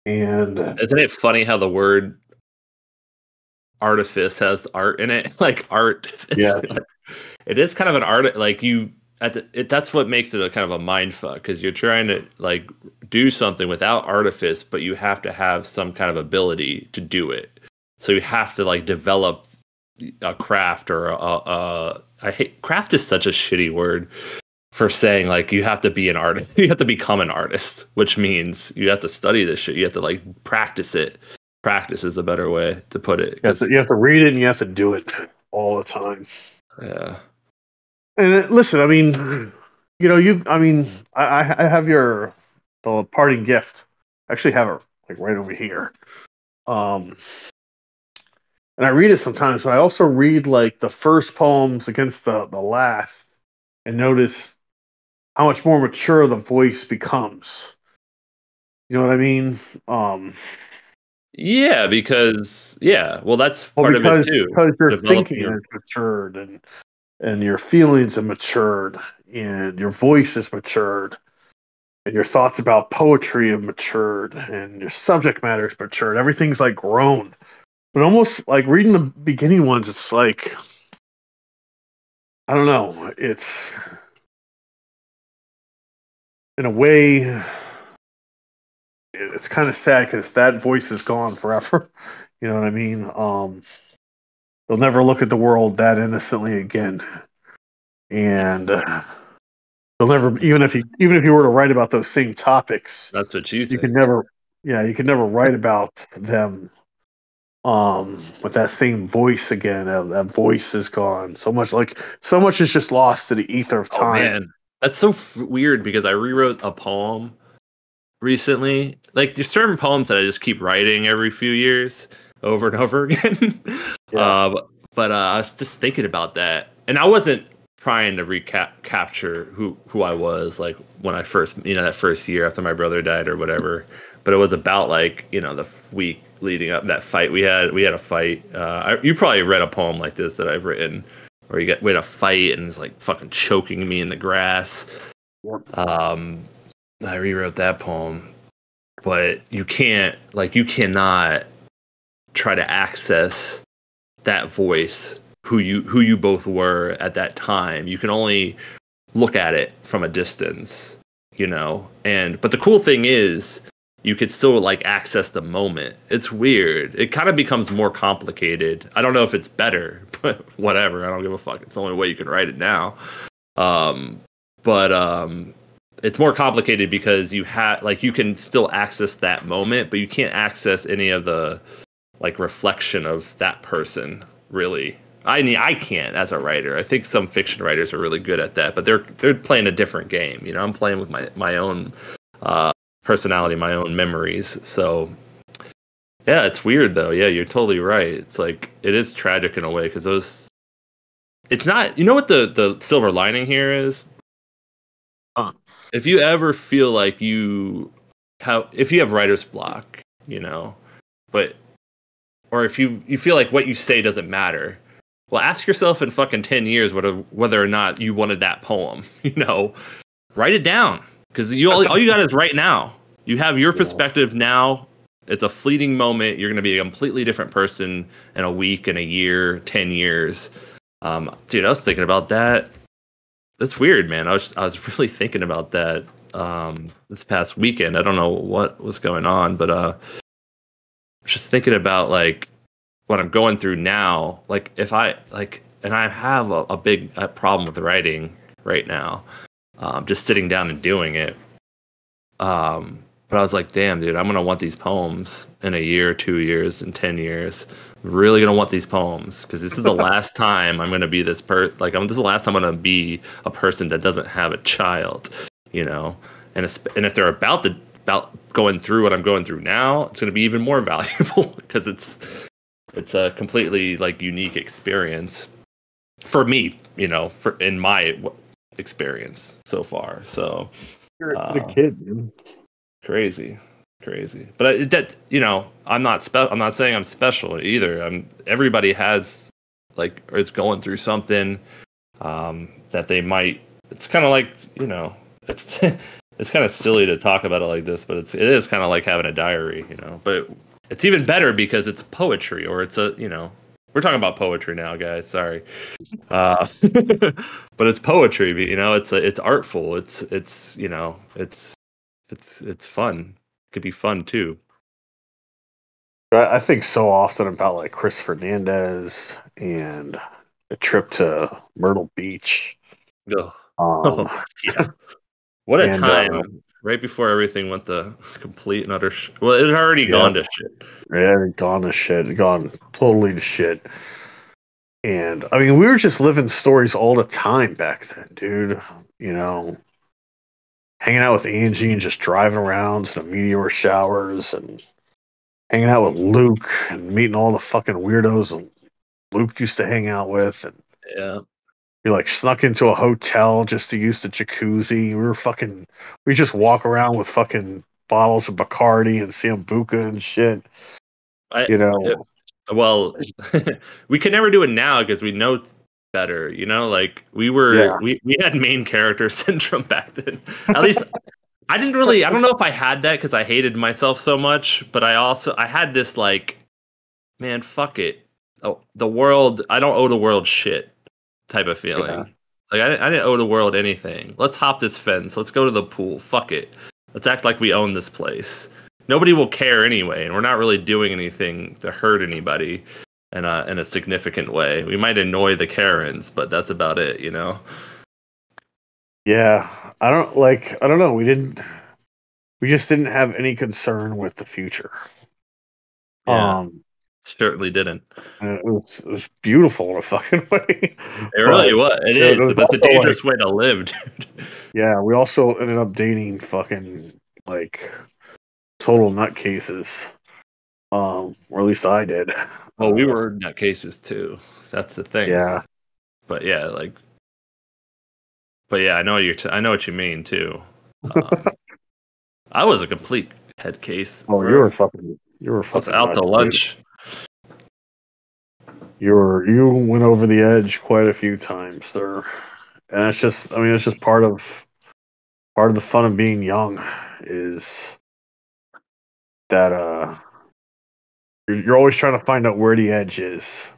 And Isn't it funny how the word artifice has art in it? Like art, yeah, it is kind of an art. Like that's what makes it a kind of a mind fuck because you're trying to like do something without artifice, but you have to have some kind of ability to do it. So you have to like develop a craft or I hate craft is such a shitty word for saying like you have to be an artist. You have to become an artist, which means you have to study this shit. You have to like practice it. Practice is a better way to put it. you have to read it and you have to do it all the time. Yeah. And listen, I mean, I have the parting gift. I actually have it like right over here. Um, and I read it sometimes, but I also read like the first poems against the last, and notice how much more mature the voice becomes. You know what I mean? Yeah, well, that's Well, part of it too. because your Developing thinking your. has matured, and your feelings have matured, and your voice has matured, and your thoughts about poetry have matured, and your subject matter has matured. Everything's like grown. But almost like reading the beginning ones, it's like I don't know. It's in a way, it's kind of sad because that voice is gone forever. You know what I mean? They'll never look at the world that innocently again, and they'll never even if you were to write about those same topics, That's what you you could think. never, yeah, you could never write about them with that same voice again. That voice is gone. So much is just lost to the ether of Oh time. man, that's so weird because I rewrote a poem recently. Like there's certain poems that I just keep writing every few years over and over again. Yeah. But I was just thinking about that, and I wasn't trying to capture who I was like when I first that first year after my brother died or whatever. But it was about like the week leading up that fight we had. We had a fight. You probably read a poem like this that I've written, where we had a fight and it's like fucking choking me in the grass. Yep. I rewrote that poem, but you cannot try to access that voice who you both were at that time. You can only look at it from a distance, but the cool thing is you could still like access the moment. It's weird. It kind of becomes more complicated. I don't know if it's better, but whatever. I don't give a fuck. It's the only way you can write it now. But it's more complicated because you can still access that moment, but you can't access any of the like reflection of that person, really. I mean, I can't as a writer. I think some fiction writers are really good at that, but they're playing a different game. I'm playing with my own personality, my own memories. So yeah, it's weird though. Yeah, you're totally right. It's like it is tragic in a way because it's not. You know what the silver lining here is? If you ever feel like if you have writer's block, but or if you feel like what you say doesn't matter, well, ask yourself in fucking 10 years whether or not you wanted that poem, write it down, because all you got is right now. You have your perspective now. It's a fleeting moment. You're going to be a completely different person in a week, in a year, 10 years. Dude, I was thinking about that. That's weird, man. I was really thinking about that this past weekend. I don't know what was going on, but just thinking about like what I'm going through now. Like if I like, and I have a big problem with writing right now. Just sitting down and doing it. But I was like, damn, dude, I'm gonna want these poems in a year, 2 years, and 10 years. I'm really gonna want these poems because this is the last time I'm gonna be this this is the last time I'm gonna be a person that doesn't have a child, you know. And if they're about going through what I'm going through now, it's gonna be even more valuable because it's a completely like unique experience for me, you know, in my experience so far. So you're a kid, dude. Crazy. But that, you know, I'm not saying I'm special either. Everybody has like, or is going through something that they might. It's kind of like, you know, it's it's kind of silly to talk about it like this, but it is kind of like having a diary, you know. But it's even better because it's poetry, or it's you know, we're talking about poetry now, guys. Sorry, but it's poetry. You know, it's artful. It's you know, it's fun. It could be fun too. I think so often about like Chris Fernandez and a trip to Myrtle Beach. Yeah. What a time! Right before everything went to complete and utter. Well, it had already gone to shit. Yeah, gone to shit. Gone totally to shit. And I mean, we were just living stories all the time back then, dude. You know, hanging out with Angie and just driving around to the meteor showers and hanging out with Luke and meeting all the fucking weirdos that Luke used to hang out with. And yeah, we like snuck into a hotel just to use the jacuzzi. We just walk around with fucking bottles of Bacardi and Sambuca and shit. Well, we could never do it now because we know better, you know, like we had main character syndrome back then. At least I don't know if I had that because I hated myself so much, but I had this like, man, fuck it. Oh, the world, I don't owe the world shit type of feeling. Yeah. Like I didn't owe the world anything. Let's hop this fence. Let's go to the pool. Fuck it. Let's act like we own this place. Nobody will care anyway, and we're not really doing anything to hurt anybody in a significant way. We might annoy the Karens, but that's about it, you know? Yeah. I don't know. We just didn't have any concern with the future. Yeah. Certainly didn't. It was beautiful in a fucking way. It really was. It is. But it's a dangerous way to live, dude. Yeah, we also ended up dating fucking like total nutcases. Or at least I did. Well, we were nutcases too. That's the thing. Yeah. But yeah, I know what you mean too. I was a complete head case. Oh, you were fucking I was out to lunch. You went over the edge quite a few times, sir. And it's just part of the fun of being young is that you're always trying to find out where the edge is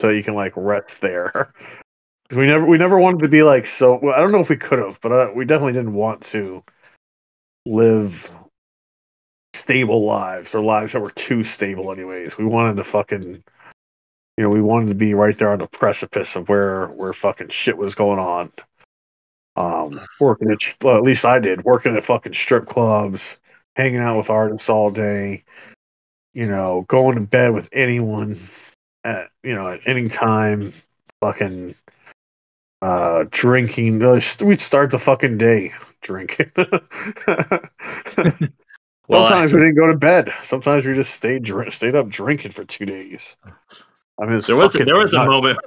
so you can like rest there. We never wanted to be like so. Well, I don't know if we could have, but we definitely didn't want to live stable lives or lives that were too stable. Anyways, we wanted to fucking, we wanted to be right there on the precipice of where fucking shit was going on. Working at least I did, working at fucking strip clubs, hanging out with artists all day. Going to bed with anyone at any time. Fucking. Drinking. We'd start the fucking day drinking. Sometimes we didn't go to bed. Sometimes we just stayed up drinking for 2 days. I mean, there was a moment.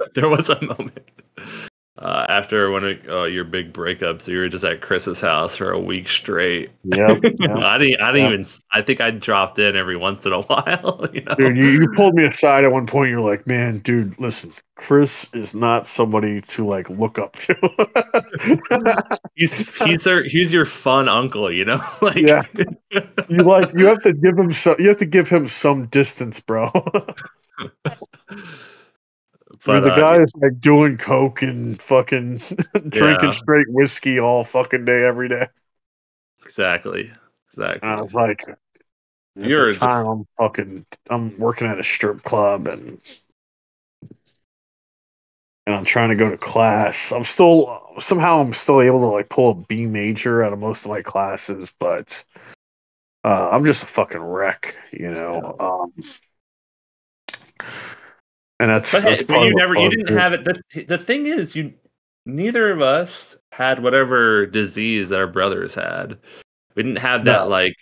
after one of your big breakups, you were just at Chris's house for a week straight. Yep. Yep. I didn't Yep. even. I think I dropped in every once in a while. You know, Dude, you pulled me aside at one point. You're like, man, dude, listen, Chris is not somebody to like look up to. he's your fun uncle. You know, Yeah, like. you have to give him some distance, bro. I mean, But the guy is like doing coke and fucking drinking yeah, straight whiskey all fucking day, every day. exactly. And I Exactly. was like, at the You're time, just I'm working at a strip club and I'm trying to go to class. I'm still able to like pull a B major out of most of my classes, but I'm just a fucking wreck, you know. And But hey, that's but part of the you fun didn't too. have it. The thing is, neither of us had whatever disease that our brothers had. We didn't have that No. like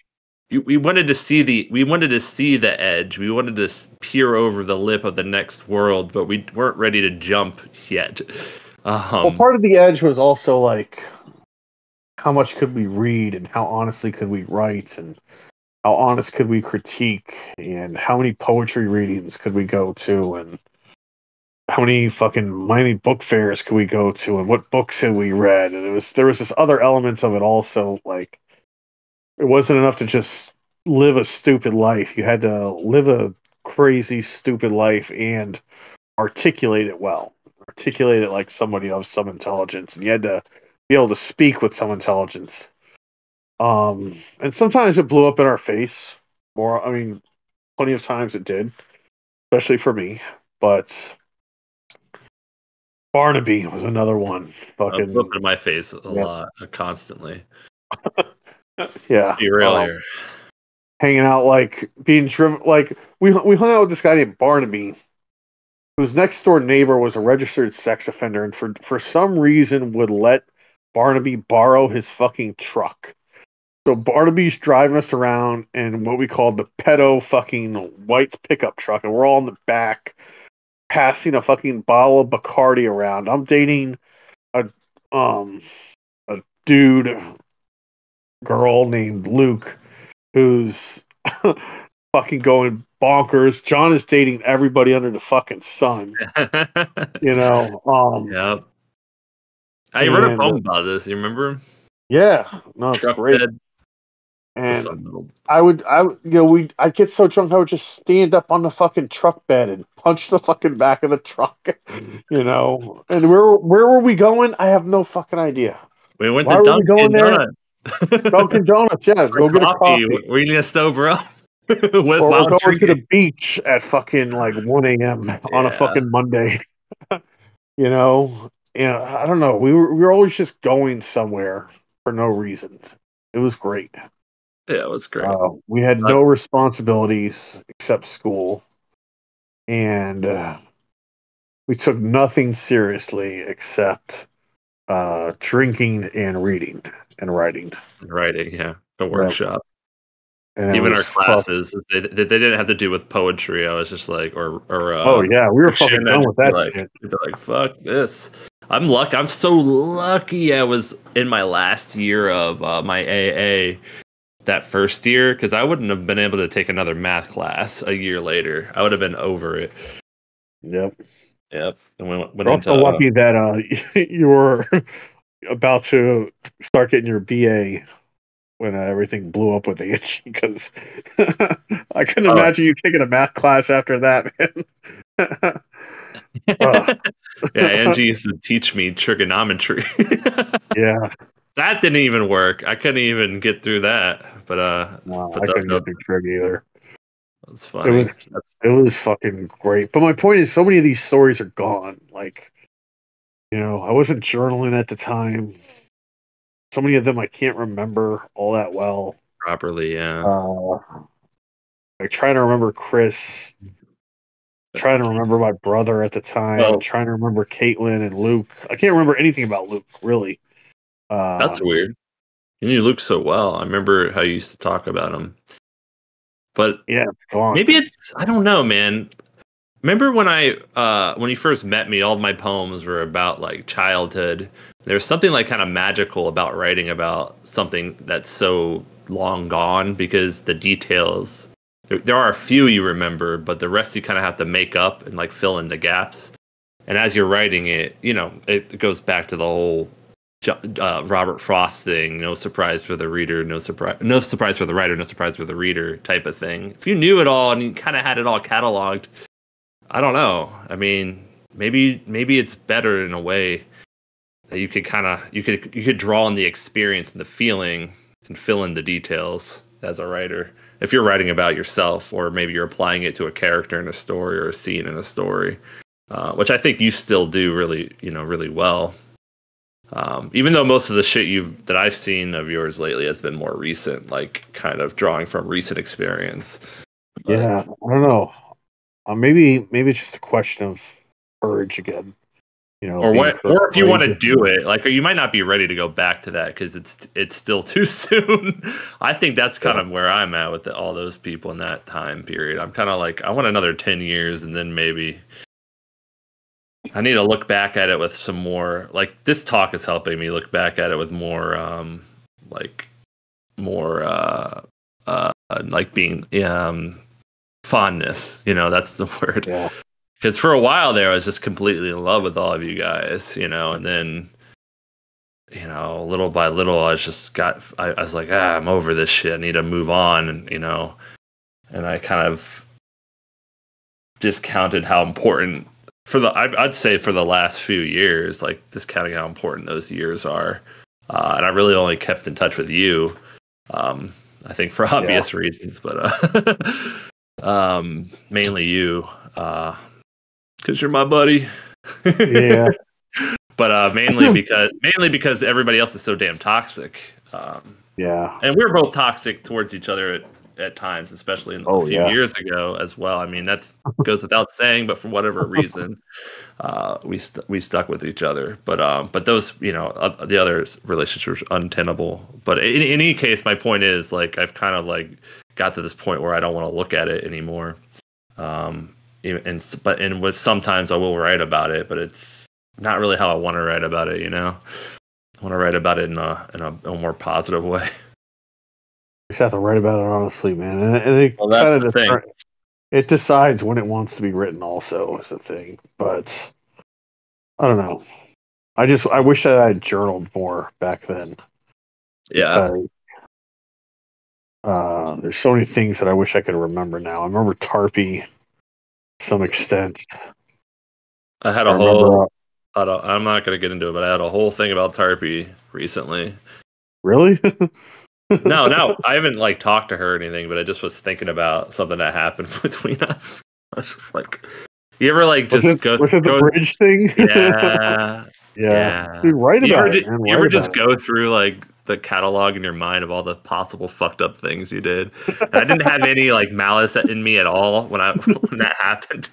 we wanted to see the edge. We wanted to peer over the lip of the next world, but we weren't ready to jump yet. Well, Um, part of the edge was also like how much could we read and how honestly could we write and how honest could we critique and how many poetry readings could we go to and how many fucking Miami book fairs could we go to and what books had we read, and there was this other elements of it also, like it wasn't enough to just live a stupid life. You had to live a crazy stupid life and articulate it well, articulate it like somebody of some intelligence, and you had to be able to speak with some intelligence. And sometimes it blew up in our face. More, I mean, plenty of times it did, especially for me. But Barnaby was another one. Up Fucking in my face a yeah, lot, constantly. Let's yeah. be real here. Hanging out, like being driven. Like we hung out with this guy named Barnaby, whose next door neighbor was a registered sex offender, and for some reason would let Barnaby borrow his fucking truck. So Barnaby's driving us around in what we call the pedo fucking white pickup truck, and we're all in the back passing a fucking bottle of Bacardi around. I'm dating a um a dude girl named Luke who's fucking going bonkers. John is dating everybody under the fucking sun, you know. Yep. I wrote a And poem about this. You remember? yeah, no, it's Truck great. bed. It's a And fun little. I'd get so drunk I would just stand up on the fucking truck bed and punch the fucking back of the truck, you know. And where were we going? I have no fucking idea. We went Why to were we going Dunkin' there? Donuts Dunkin' Donuts, yeah. for Go get a coffee. coffee. We're gonna sober up with Or we're while going to the drinking. beach at fucking like 1 a.m. on a Yeah, fucking Monday. You know? Yeah, I don't know. We were always just going somewhere for no reason. It was great. yeah, it was great. We had But no responsibilities except school, and we took nothing seriously except drinking and reading and writing. writing, yeah, the Yeah, workshop. and it Even was our fuck. classes, they didn't have to do with poetry. I was just like, or Oh yeah, we were fucking fiction. done with that shit. I'd be like, fuck this. I'm so lucky. I was in my last year of my AA that first year because I wouldn't have been able to take another math class a year later. I would have been over it. Yep. Yep. And went We're into also lucky that you were about to start getting your BA when everything blew up with Angie, because I couldn't oh imagine you taking a math class after that, man. Ugh. yeah, Angie used to teach me trigonometry. Yeah, That didn't even work. I couldn't even get through that. no, But I couldn't get through trig either. that's It was funny. it was fucking great. But my point is, so many of these stories are gone. Like, I wasn't journaling at the time. So many of them I can't remember all that well. Properly, yeah. Uh, I try to remember Chris, trying to remember my brother at the time, Well, trying to remember Caitlin and Luke. I can't remember anything about Luke, really. that's weird. You knew Luke so well. I remember how you used to talk about him. But Yeah, it's gone. maybe it's I don't know, man. remember when you first met me, all of my poems were about like childhood. There's something like kind of magical about writing about something that's so long gone because the details there are a few you remember, but the rest you kind of have to make up and like fill in the gaps. And as you're writing it, it goes back to the whole Robert Frost thing. No surprise for the reader, no surprise for the writer, no surprise for the reader type of thing. If you knew it all and you kind of had it all cataloged, I don't know. I mean, maybe it's better in a way that you could draw on the experience and the feeling and fill in the details as a writer. If you're writing about yourself, or maybe you're applying it to a character in a story or a scene in a story, which I think you still do really well. Even though most of the shit that I've seen of yours lately has been more recent, like kind of drawing from recent experience. Yeah, I don't know. Maybe it's just a question of courage again. Or if you want to do it, like, or you might not be ready to go back to that because it's still too soon. I think that's kind of where I'm at with all those people in that time period. I'm kind of like, I want another 10 years, and then maybe I need to look back at it with some more. Like, this talk is helping me look back at it with more, like being fondness. That's the word. Yeah. Because for a while there, I was just completely in love with all of you guys, and then, little by little, I was like, I'm over this shit. I need to move on, and I kind of discounted how important I'd say for the last few years, like discounting how important those years are, and I really only kept in touch with you, I think for obvious reasons, but mainly you. Because you're my buddy. Yeah. But mainly because everybody else is so damn toxic. Yeah. And we were both toxic towards each other at times, especially a few years ago as well. I mean, that goes without saying, but for whatever reason, we stuck with each other. But those, the other relationships were untenable. But in any case, my point is, like, I've kind of like got to this point where I don't want to look at it anymore. And with sometimes I will write about it, but it's not really how I want to write about it. I want to write about it in a more positive way. You just have to write about it honestly, man, and it kind of it decides when it wants to be written. Also, is the thing, but I don't know. I wish that I had journaled more back then. Yeah. There's so many things that I wish I could remember now. I remember Tarpey. Some extent. I had I'm not going to get into it, but I had a whole thing about Tarpey recently. Really? No, I haven't like talked to her or anything, but I just was thinking about something that happened between us. I was just like, you ever like just go through the bridge thing? Yeah. Yeah. Dude, write about it. You ever just go through like the catalog in your mind of all the possible fucked up things you did? And I didn't have any like malice in me at all when that happened.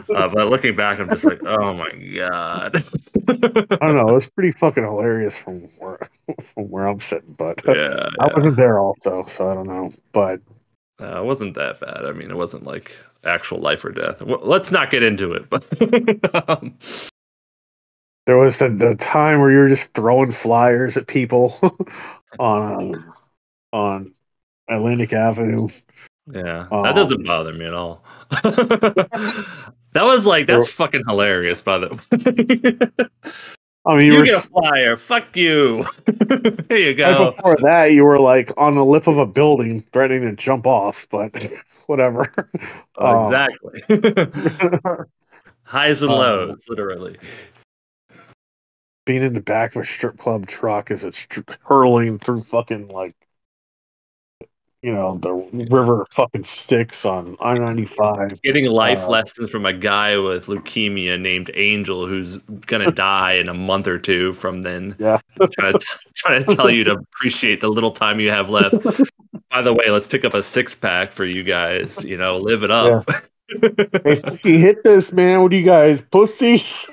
But looking back, I'm just like, oh my god. I don't know. It was pretty fucking hilarious from where I'm sitting, but I wasn't there also, so I don't know. But it wasn't that bad. I mean, it wasn't like actual life or death. Let's not get into it. But there was the time where you were just throwing flyers at people on Atlantic Avenue. Yeah, that doesn't bother me at all. That's fucking hilarious, by the way. I mean, you get a flyer. Fuck you. Here you go. Right before that, you were like on the lip of a building, threatening to jump off, but whatever. Exactly. Highs and lows, literally. Being in the back of a strip club truck as it's hurling through fucking like, the river fucking Styx on I-95. Getting life lessons from a guy with leukemia named Angel who's gonna die in a month or two from then. Yeah. trying to tell you to appreciate the little time you have left. By the way, let's pick up a 6-pack for you guys. Live it up. Yeah. Hey, fucking hit this, man. What are you guys, pussies?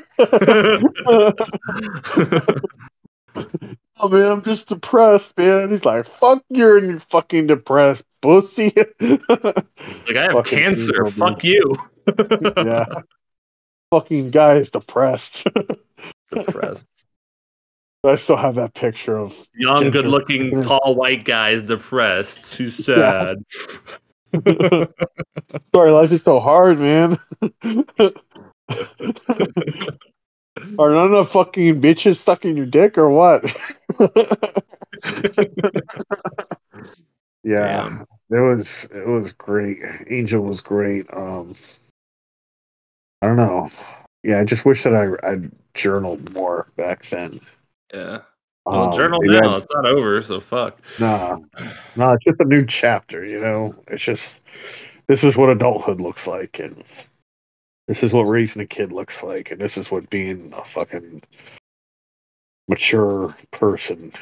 Oh man, I'm just depressed, man. He's like, fuck, you're fucking depressed, pussy. Like, I have Fucking cancer. Angel, dude. Fuck you. Yeah, fucking guy is depressed. Depressed. I still have that picture of Young, Ginger. good-looking, tall white guy is depressed. Too Yeah. sad. Sorry, life is so hard, man. Are none of fucking bitches sucking your dick or what? Yeah, Damn. it was great. Angel was great. I don't know. Yeah, I just wish that I'd journaled more back then. Yeah. Well, journal Maybe now. It's not over, so fuck. nah, nah, it's just a new chapter, It's just this is what adulthood looks like, and this is what raising a kid looks like, and this is what being a fucking mature person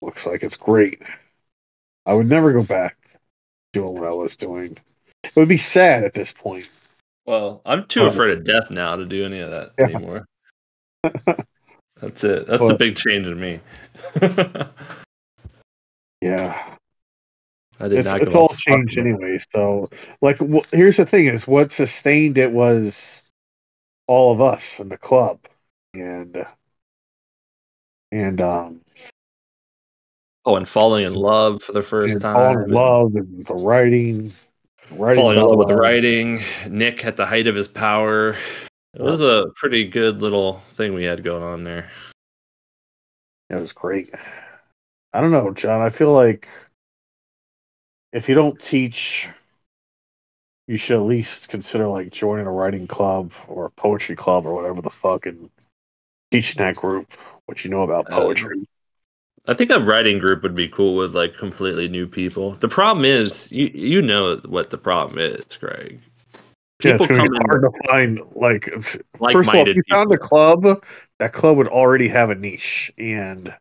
looks like. It's great. I would never go back doing what I was doing. It would be sad at this point. Well, I'm too But afraid of death now to do any of that yeah, anymore. That's it. That's the but big change in me. yeah, I did it's not give it's a all fuck. changed anyway. So, like, here's the thing: is what sustained it was all of us in the club, and and um Oh, and falling in love for the first and falling time, in and love and the writing falling in fell love with the well. writing. Nick at the height of his power. It Yeah, was a pretty good little thing we had going on there. it was great. I don't know, John. I feel like if you don't teach, you should at least consider like joining a writing club or a poetry club or whatever the fuck, and teaching that group what you know about Uh, poetry. I think a writing group would be cool with like completely new people. The problem is, you know what the problem is, Greg. Yeah, it's People going to come be in hard to find. Like, first of all, if like-minded you found a people. club, that club would already have a niche, and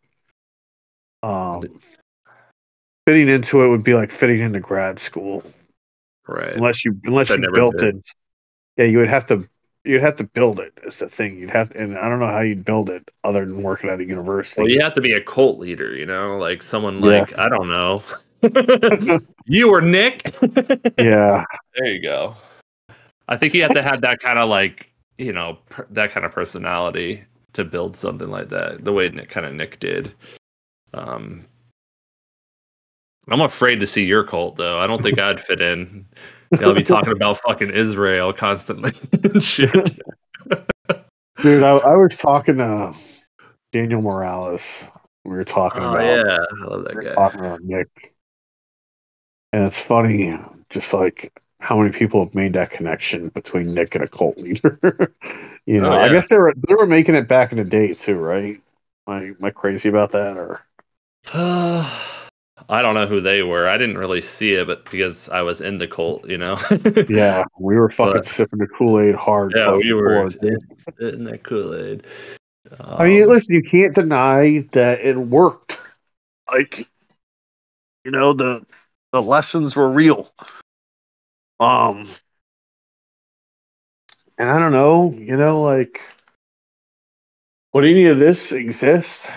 um, fitting into it would be like fitting into grad school, Right. unless you Which unless I you never built did. it. Yeah, you'd have to build it. Is the thing you'd have, and I don't know how you'd build it other than working at a Well, university. you have to be a cult leader, like someone Yeah, like, I don't know. You or Nick? yeah, There you go. I think you have to have that kind of like, that kind of personality to build something like that, the way Nick did. Um, I'm afraid to see your cult though. I don't think I'd fit in. I'll be talking about fucking Israel constantly and shit. dude. I was talking to Daniel Morales. We were talking Oh about yeah, I love that we were guy. talking about Nick. And it's funny, just like how many people have made that connection between Nick and a cult leader. Oh I yeah. guess they were making it back in the day too, right? Am I crazy about that or? I don't know who they were. I didn't really see it, but because I was in the cult. Yeah, we were fucking But sipping the Kool-Aid hard yeah, we fucking were hard, dude. in that Kool-Aid. I mean, Um, listen, you can't deny that it worked. Like, the lessons were real. Um, and I don't know, like, would any of this exist?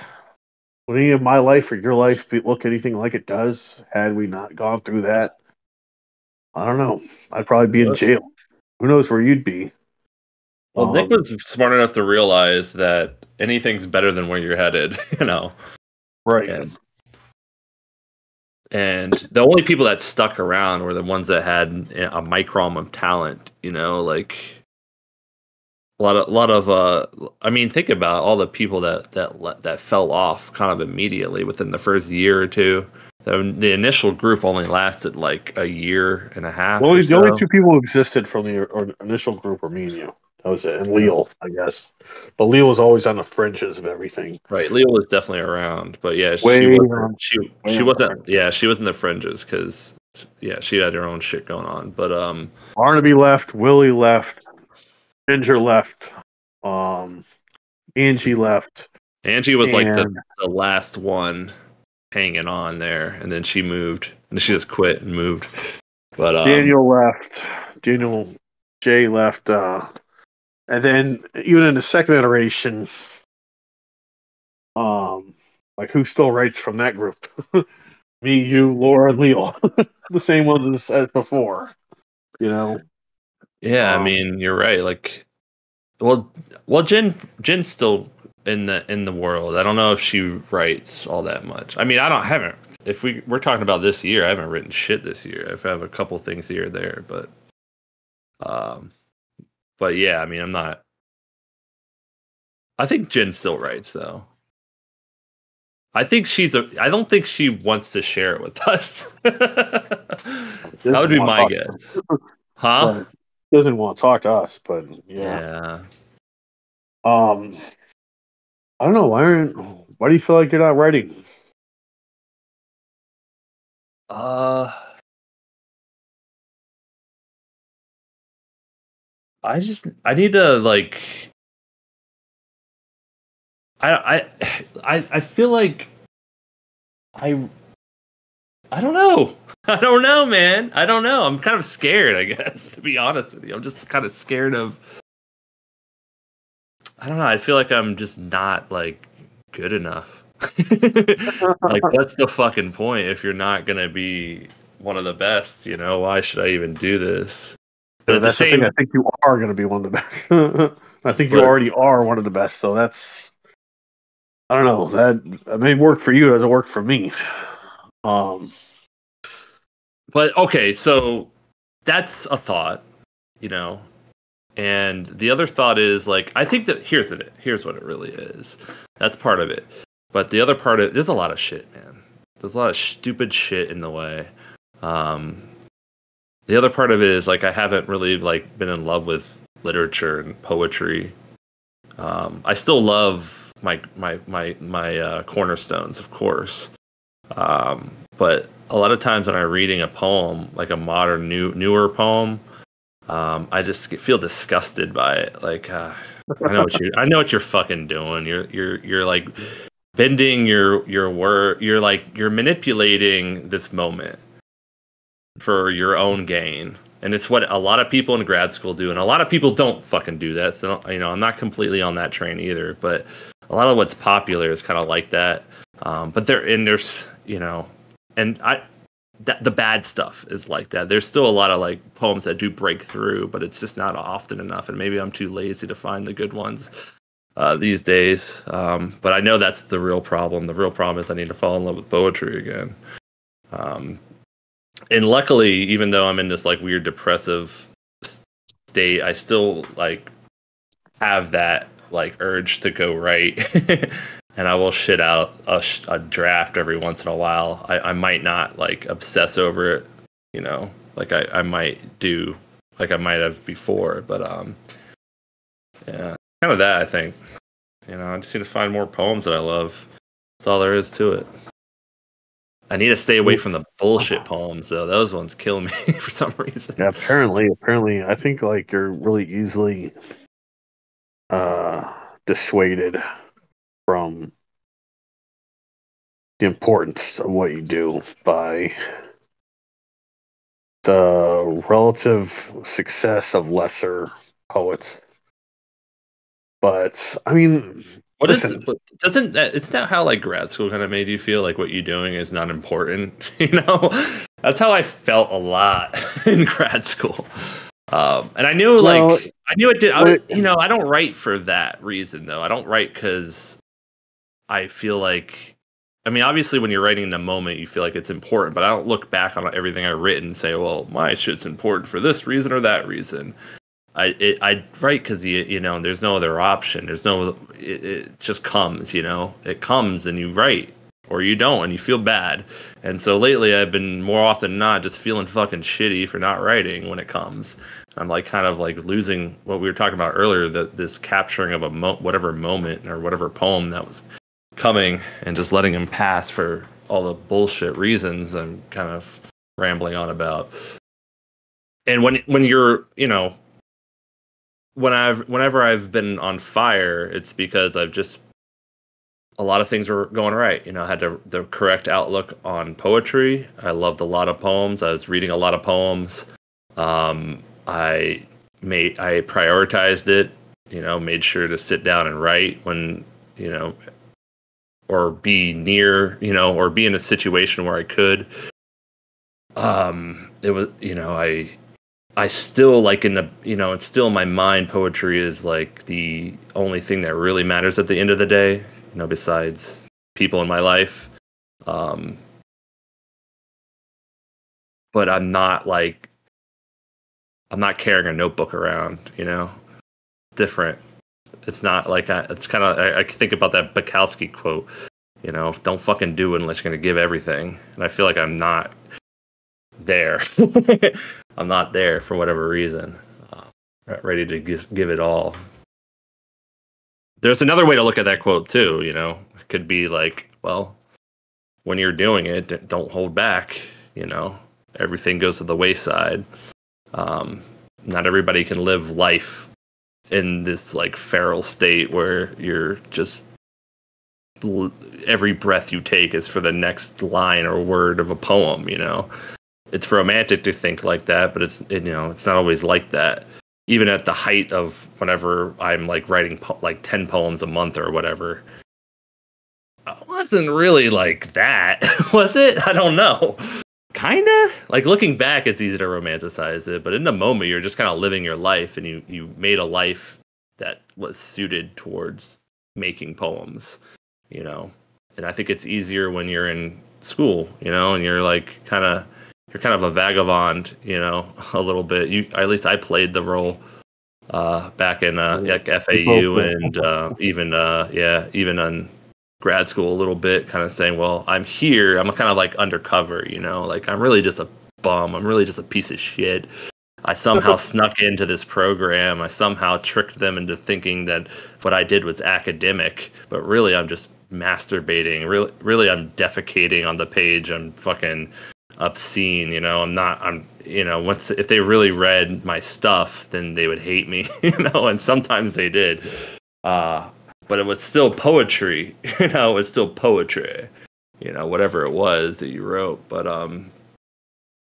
Would any of my life or your life look anything like it does had we not gone through that? I don't know. I'd probably be in jail. Who knows where you'd be? well, Nick Um, was smart enough to realize that anything's better than where you're headed, right. and the only people that stuck around were the ones that had a micron of talent, like I mean, think about all the people that fell off kind of immediately within the first year or two. The initial group only lasted like a year and a half or The only so. two people who existed from the initial group were me and you. That was it. And Yeah. Leal, I guess. But Leal was always on the fringes of everything. Right, Leo was definitely around, but yeah, Way she wasn't. on, way She on the wasn't. fringes. Yeah, she was in the fringes because yeah, she had her own shit going on. But Barnaby left. Willie left. Ginger left. Um, Angie left. Angie was like the And last one hanging on there, and then she moved, and she just quit and moved. But Daniel left. Daniel J left. And then even in the second iteration, Like, who still writes from that group? Me, you, Laura, and Leo. The same ones as before, you know? Yeah, I mean, you're right. Like, well, Jen's still in the world. I don't know if she writes all that much. I mean, I haven't. If we're talking about this year, I haven't written shit this year. I have a couple things here or there, um, but yeah, I mean, I'm not. I think Jen still writes though. I think I don't think she wants to share it with us. That would Doesn't be want to my talk guess. to us, Huh? but doesn't want to talk to us. But yeah, Yeah. um, I don't know. Why do you feel like you're not writing? Uh, I need to like I feel like I I don't know. I don't know, man. I don't know. I'm kind of scared, I guess, to be honest with you. I'm just kind of scared of I don't know. I feel like I'm just not like good enough. Like that's the fucking point. If you're not gonna be one of the best, why should I even do this? But at the That's the thing. I same, think you are going to be one of the best. I think you but already are one of the best. So that's I don't know that may work for you. It doesn't work for me. Um, okay, so that's a thought, you know. And the other thought is like I think that here's what it really is. That's part of it. But the other part of there's a lot of shit, man. There's a lot of stupid shit in the way. Um, the other part of it is like I haven't really like been in love with literature and poetry. I still love my cornerstones, of course. But a lot of times when I'm reading a poem, like a modern newer poem, I just feel disgusted by it. Like I know what you're fucking doing. You're like bending your word. You're manipulating this moment for your own gain. And it's what a lot of people in grad school do, and a lot of people don't fucking do that. So I'm not completely on that train either. But a lot of what's popular is kind of like that. But there's and the bad stuff is like that. There's still a lot of like poems that do break through, but it's just not often enough. And maybe I'm too lazy to find the good ones these days. But I know that's the real problem. The real problem is I need to fall in love with poetry again. And luckily, even though I'm in this like weird depressive state, I still like have that like urge to go write. And I will shit out a draft every once in a while. I might not like obsess over it, like I might do, like I might have before. But yeah, kind of that I think. I just need to find more poems that I love. That's all there is to it. I need to stay away from the bullshit poems though. Those ones kill me for some reason. yeah, apparently, I think like you're really easily dissuaded from the importance of what you do by the relative success of lesser poets. But I mean, listen, Isn't that how like grad school kind of made you feel like what you're doing is not important? That's how I felt a lot in grad school. And I knew I knew it did. I don't write for that reason though. I don't write because I feel like, I mean, obviously when you're writing in the moment, you feel like it's important, but I don't look back on everything I written and say, well, my shit's important for this reason or that reason. I write because there's no other option. It just comes. It comes and you write or you don't and you feel bad. And so lately I've been more often than not just feeling fucking shitty for not writing when it comes. I'm like kind of like losing what we were talking about earlier, this capturing of whatever moment or whatever poem that was coming and just letting him pass for all the bullshit reasons I'm kind of rambling on about. And when you're whenever I've been on fire, it's because a lot of things were going right. I had the correct outlook on poetry. I loved a lot of poems. I was reading a lot of poems. I prioritized it. Made sure to sit down and write when or be near, or be in a situation where I could. It was, I still like it's still in my mind, poetry is like the only thing that really matters at the end of the day, besides people in my life. But I'm not carrying a notebook around, It's different. It's not like it's kind of, I think about that Bukowski quote, don't fucking do it unless you're going to give everything. And I feel like I'm not there. I'm not there for whatever reason. Ready to give it all. There's another way to look at that quote too, It could be like, well, when you're doing it, don't hold back, Everything goes to the wayside. Not everybody can live life in this like feral state where you're just every breath you take is for the next line or word of a poem, It's romantic to think like that, but it's not always like that. Even at the height of whenever I'm like writing like 10 poems a month or whatever, it wasn't really like that, was it? I don't know. Kinda. Like looking back, it's easy to romanticize it, but in the moment, you're just kind of living your life, and you made a life that was suited towards making poems, And I think it's easier when you're in school, and you're like kind of a vagabond, a little bit. At least I played the role back in like FAU and even on grad school a little bit, kind of saying, well, I'm here. I'm kind of like undercover, like I'm really just a bum. I'm really just a piece of shit. I somehow snuck into this program. I somehow tricked them into thinking that what I did was academic, but really I'm just masturbating. Really I'm defecating on the page. I'm fucking obscene, once if they really read my stuff, then they would hate me, and sometimes they did. But it was still poetry, it was still poetry, whatever it was that you wrote. But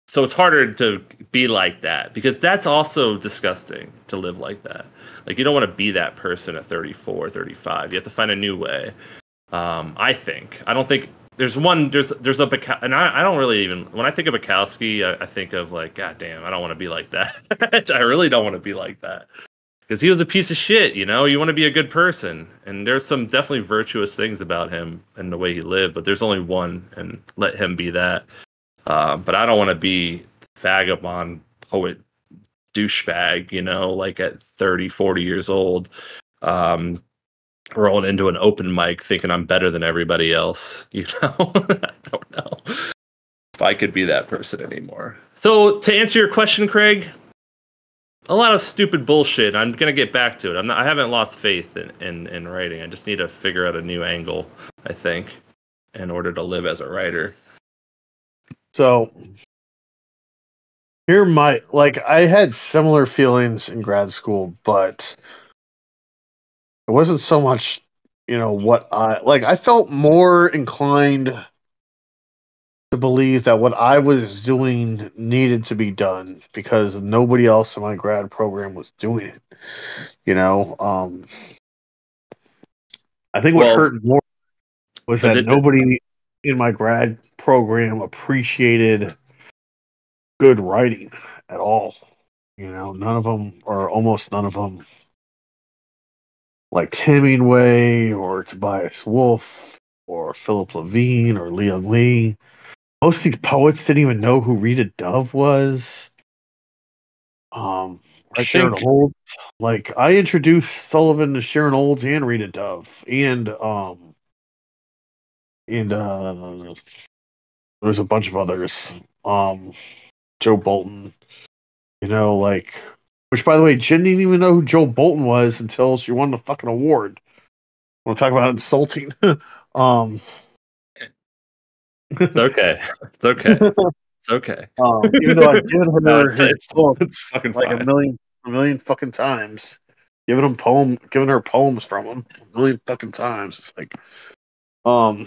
so it's harder to be like that, because that's also disgusting to live like that. Like you don't want to be that person at 34, 35. You have to find a new way. I don't think there's a and I don't really even, when I think of Bukowski, I think of like, God damn, I don't want to be like that. I really don't want to be like that, because he was a piece of shit. You want to be a good person, and there's some definitely virtuous things about him and the way he lived, but there's only one, and let him be that. But I don't want to be vagabond poet douchebag, like at 30, 40 years old, rolling into an open mic thinking I'm better than everybody else, I don't know if I could be that person anymore. So to answer your question, Craig, a lot of stupid bullshit. I'm gonna get back to it. I haven't lost faith in writing. I just need to figure out a new angle, I think, in order to live as a writer. So I had similar feelings in grad school, but it wasn't so much, what I felt more inclined to believe that what I was doing needed to be done because nobody else in my grad program was doing it. I think what hurt more was that nobody in my grad program appreciated good writing at all. None of them, or almost none of them, like Hemingway or Tobias Wolff or Philip Levine or Leon Lee. Most of these poets didn't even know who Rita Dove was. Sharon Olds. Like I introduced Sullivan to Sharon Olds and Rita Dove, and there's a bunch of others. Joe Bolton. Which, by the way, Jen didn't even know who Joe Bolton was until she won the fucking award. Want to talk about insulting? It's okay. It's okay. It's okay. Even though I've given her his book it's fucking like fine. a million fucking times, giving her poems from him a million fucking times. It's like, I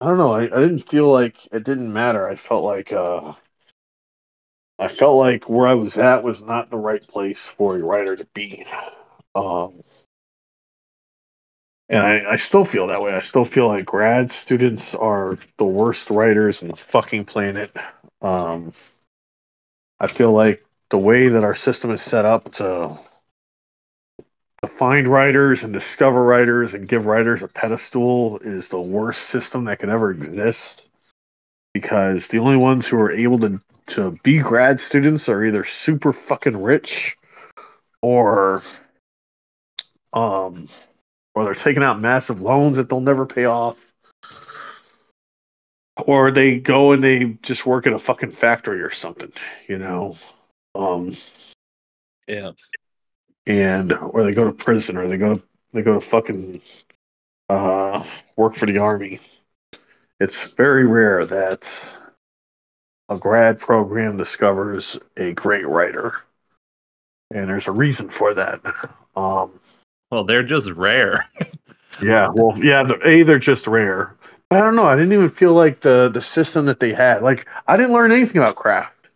don't know. I didn't feel like it didn't matter. I felt like where I was at was not the right place for a writer to be. And I still feel that way. I still feel like grad students are the worst writers on the fucking planet. Um, I feel like the way that our system is set up to find writers and discover writers and give writers a pedestal is the worst system that can ever exist. Because the only ones who are able to be grad students are either super fucking rich or um or they're taking out massive loans that they'll never pay off, or they go and they just work at a fucking factory or something, you know. Um Yeah. and or they go to prison or they go to fucking work for the army. It's very rare that a grad program discovers a great writer, and there's a reason for that. Um, Well, they're just rare. yeah, well, yeah, they're just rare. But I don't know. I didn't even feel like the system that they had. Like, I didn't learn anything about craft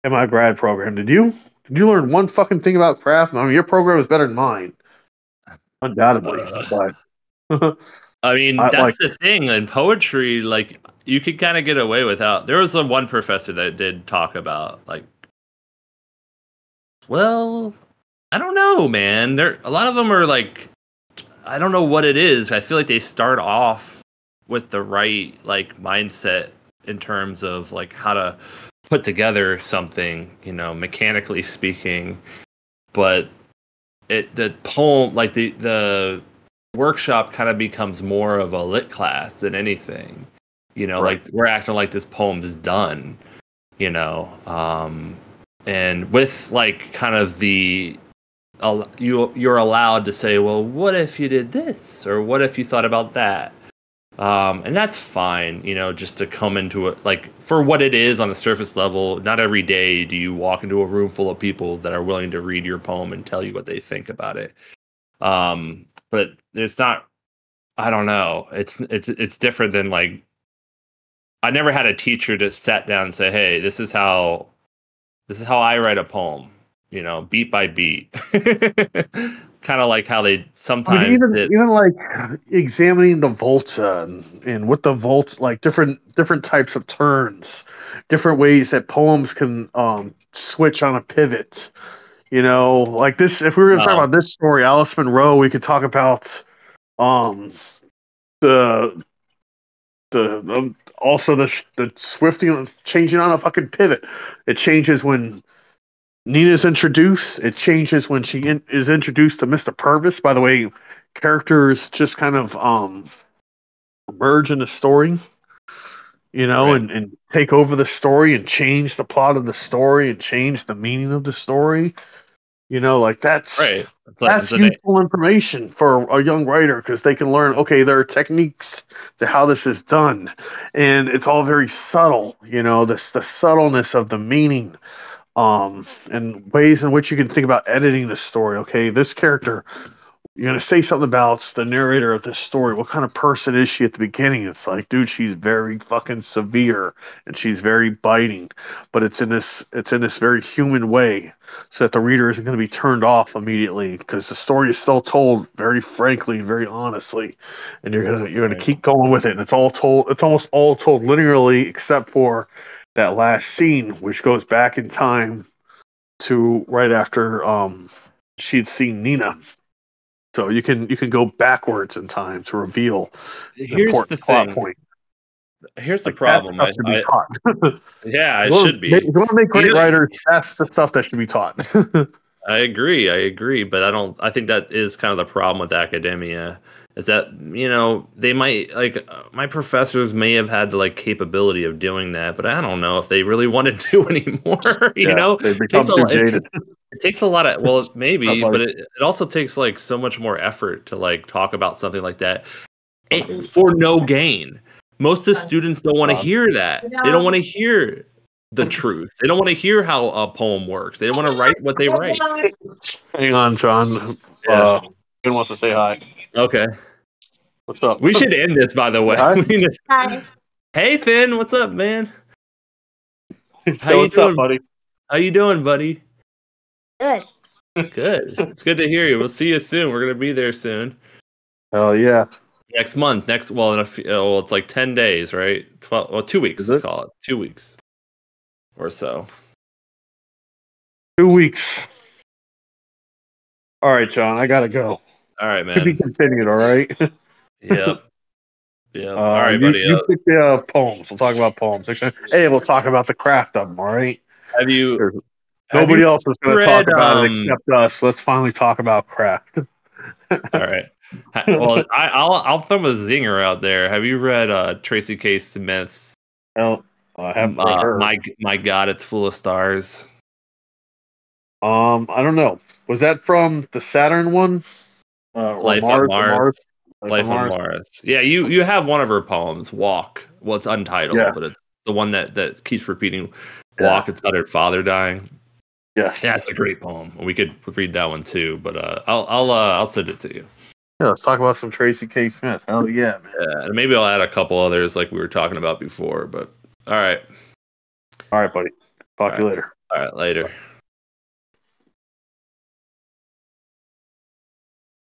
in my grad program. Did you? Did you learn one fucking thing about craft? I mean, your program was better than mine, undoubtedly. But I mean, I like, that's the thing in poetry. Like, you could kind of get away without. There was one professor that did talk about, like, well, I don't know, man. There, a lot of them are like, I don't know what it is. I feel like they start off with the right like mindset in terms of like how to put together something, you know, mechanically speaking. But the poem, like the workshop, kind of becomes more of a lit class than anything. You know, right. like we're acting like this poem is done. You know, and with like kind of the you're allowed to say, well, what if you did this, or what if you thought about that, and that's fine, you know, just to come into it like for what it is on the surface level. Not every day do you walk into a room full of people that are willing to read your poem and tell you what they think about it. But it's not. I don't know. It's different than like I never had a teacher that sat down and say, hey, this is how I write a poem, you know, beat by beat. Kind of like how they I mean, sometimes did. even like examining the volta and what the volt like different types of turns, different ways that poems can switch on a pivot. You know, like this. If we were going to talk Oh, about this story, Alice Monroe, we could talk about um the also the swifting changing on a fucking pivot. It changes when Nina's introduced. It changes when she is introduced to Mr. Purvis. By the way, characters just kind of merge in the story, you know, right, and take over the story and change the plot of the story and change the meaning of the story. You know, like right. It's that's a name, useful information for a young writer because they can learn. Okay, there are techniques to how this is done, and it's all very subtle. You know, the subtleness of the meaning and ways in which you can think about editing the story. Okay, this character, you're going to say something about the narrator of this story. What kind of person is she at the beginning? It's like, dude, she's very fucking severe and she's very biting, but it's in this very human way, so that the reader isn't going to be turned off immediately because the story is still told very frankly and very honestly, and you're gonna right, keep going with it, and it's all told. It's almost all told linearly, except for that last scene, which goes back in time to right after she'd seen Nina, so you can go backwards in time to reveal an here's the important plot thing. point. Here's the Like that problem. stuff should be taught. Yeah, it If should be. you want to make You great know, writers, that's the stuff that should be taught. I agree. I agree, but I don't. I think that is kind of the problem with academia, is that you know they might like my professors may have had the like capability of doing that, but I don't know if they really want to do anymore. You Yeah, know, they it takes become too jaded. it takes a lot of well, But maybe, like, but it also takes like so much more effort to like talk about something like that for no gain. Most of the students don't want to hear that. They don't want to hear the truth. They don't want to hear how a poem works. They don't want to write what they write. hang on, John. Yeah. Ben wants to say hi. Okay. What's up? We should end this, by the Say way. hi. Hi. Hey, Finn, what's up, man? How So you what's up, doing? buddy? How you doing, buddy? Good. Good. It's good to hear you. We'll see you soon. We're gonna be there soon. Hell yeah. Next month, it's like 10 days, right? 12, well, 2 weeks, Is it? call it 2 weeks or so. 2 weeks. All right, John, I gotta go. All right, To be man. continued, all right? Yep. Yep. All right, buddy. You pick the poems. We'll talk about poems. Hey, we'll talk about the craft of them, all right? Have you There's, have you nobody else is going to talk read about it except us. Let's finally talk about craft. all right. Well, I'll throw a zinger out there. Have you read Tracy K. Smith's Well, I haven't read her. My God, It's Full of Stars? I don't know. Was that from the Saturn one? Or Life on Mars? Or Mars. Mars? Life on Mars. Yeah, you have one of her poems, Walk. Well, it's untitled, Yeah. but it's the one that keeps repeating Yeah. Walk. It's about her father dying. Yes. Yeah, it's a great poem. We could read that one too, but I'll send it to you. Yeah, let's talk about some Tracy K. Smith. Hell yeah, man. Yeah, and maybe I'll add a couple others like we were talking about before. But all right, All right, buddy. Talk to you later. all right, later.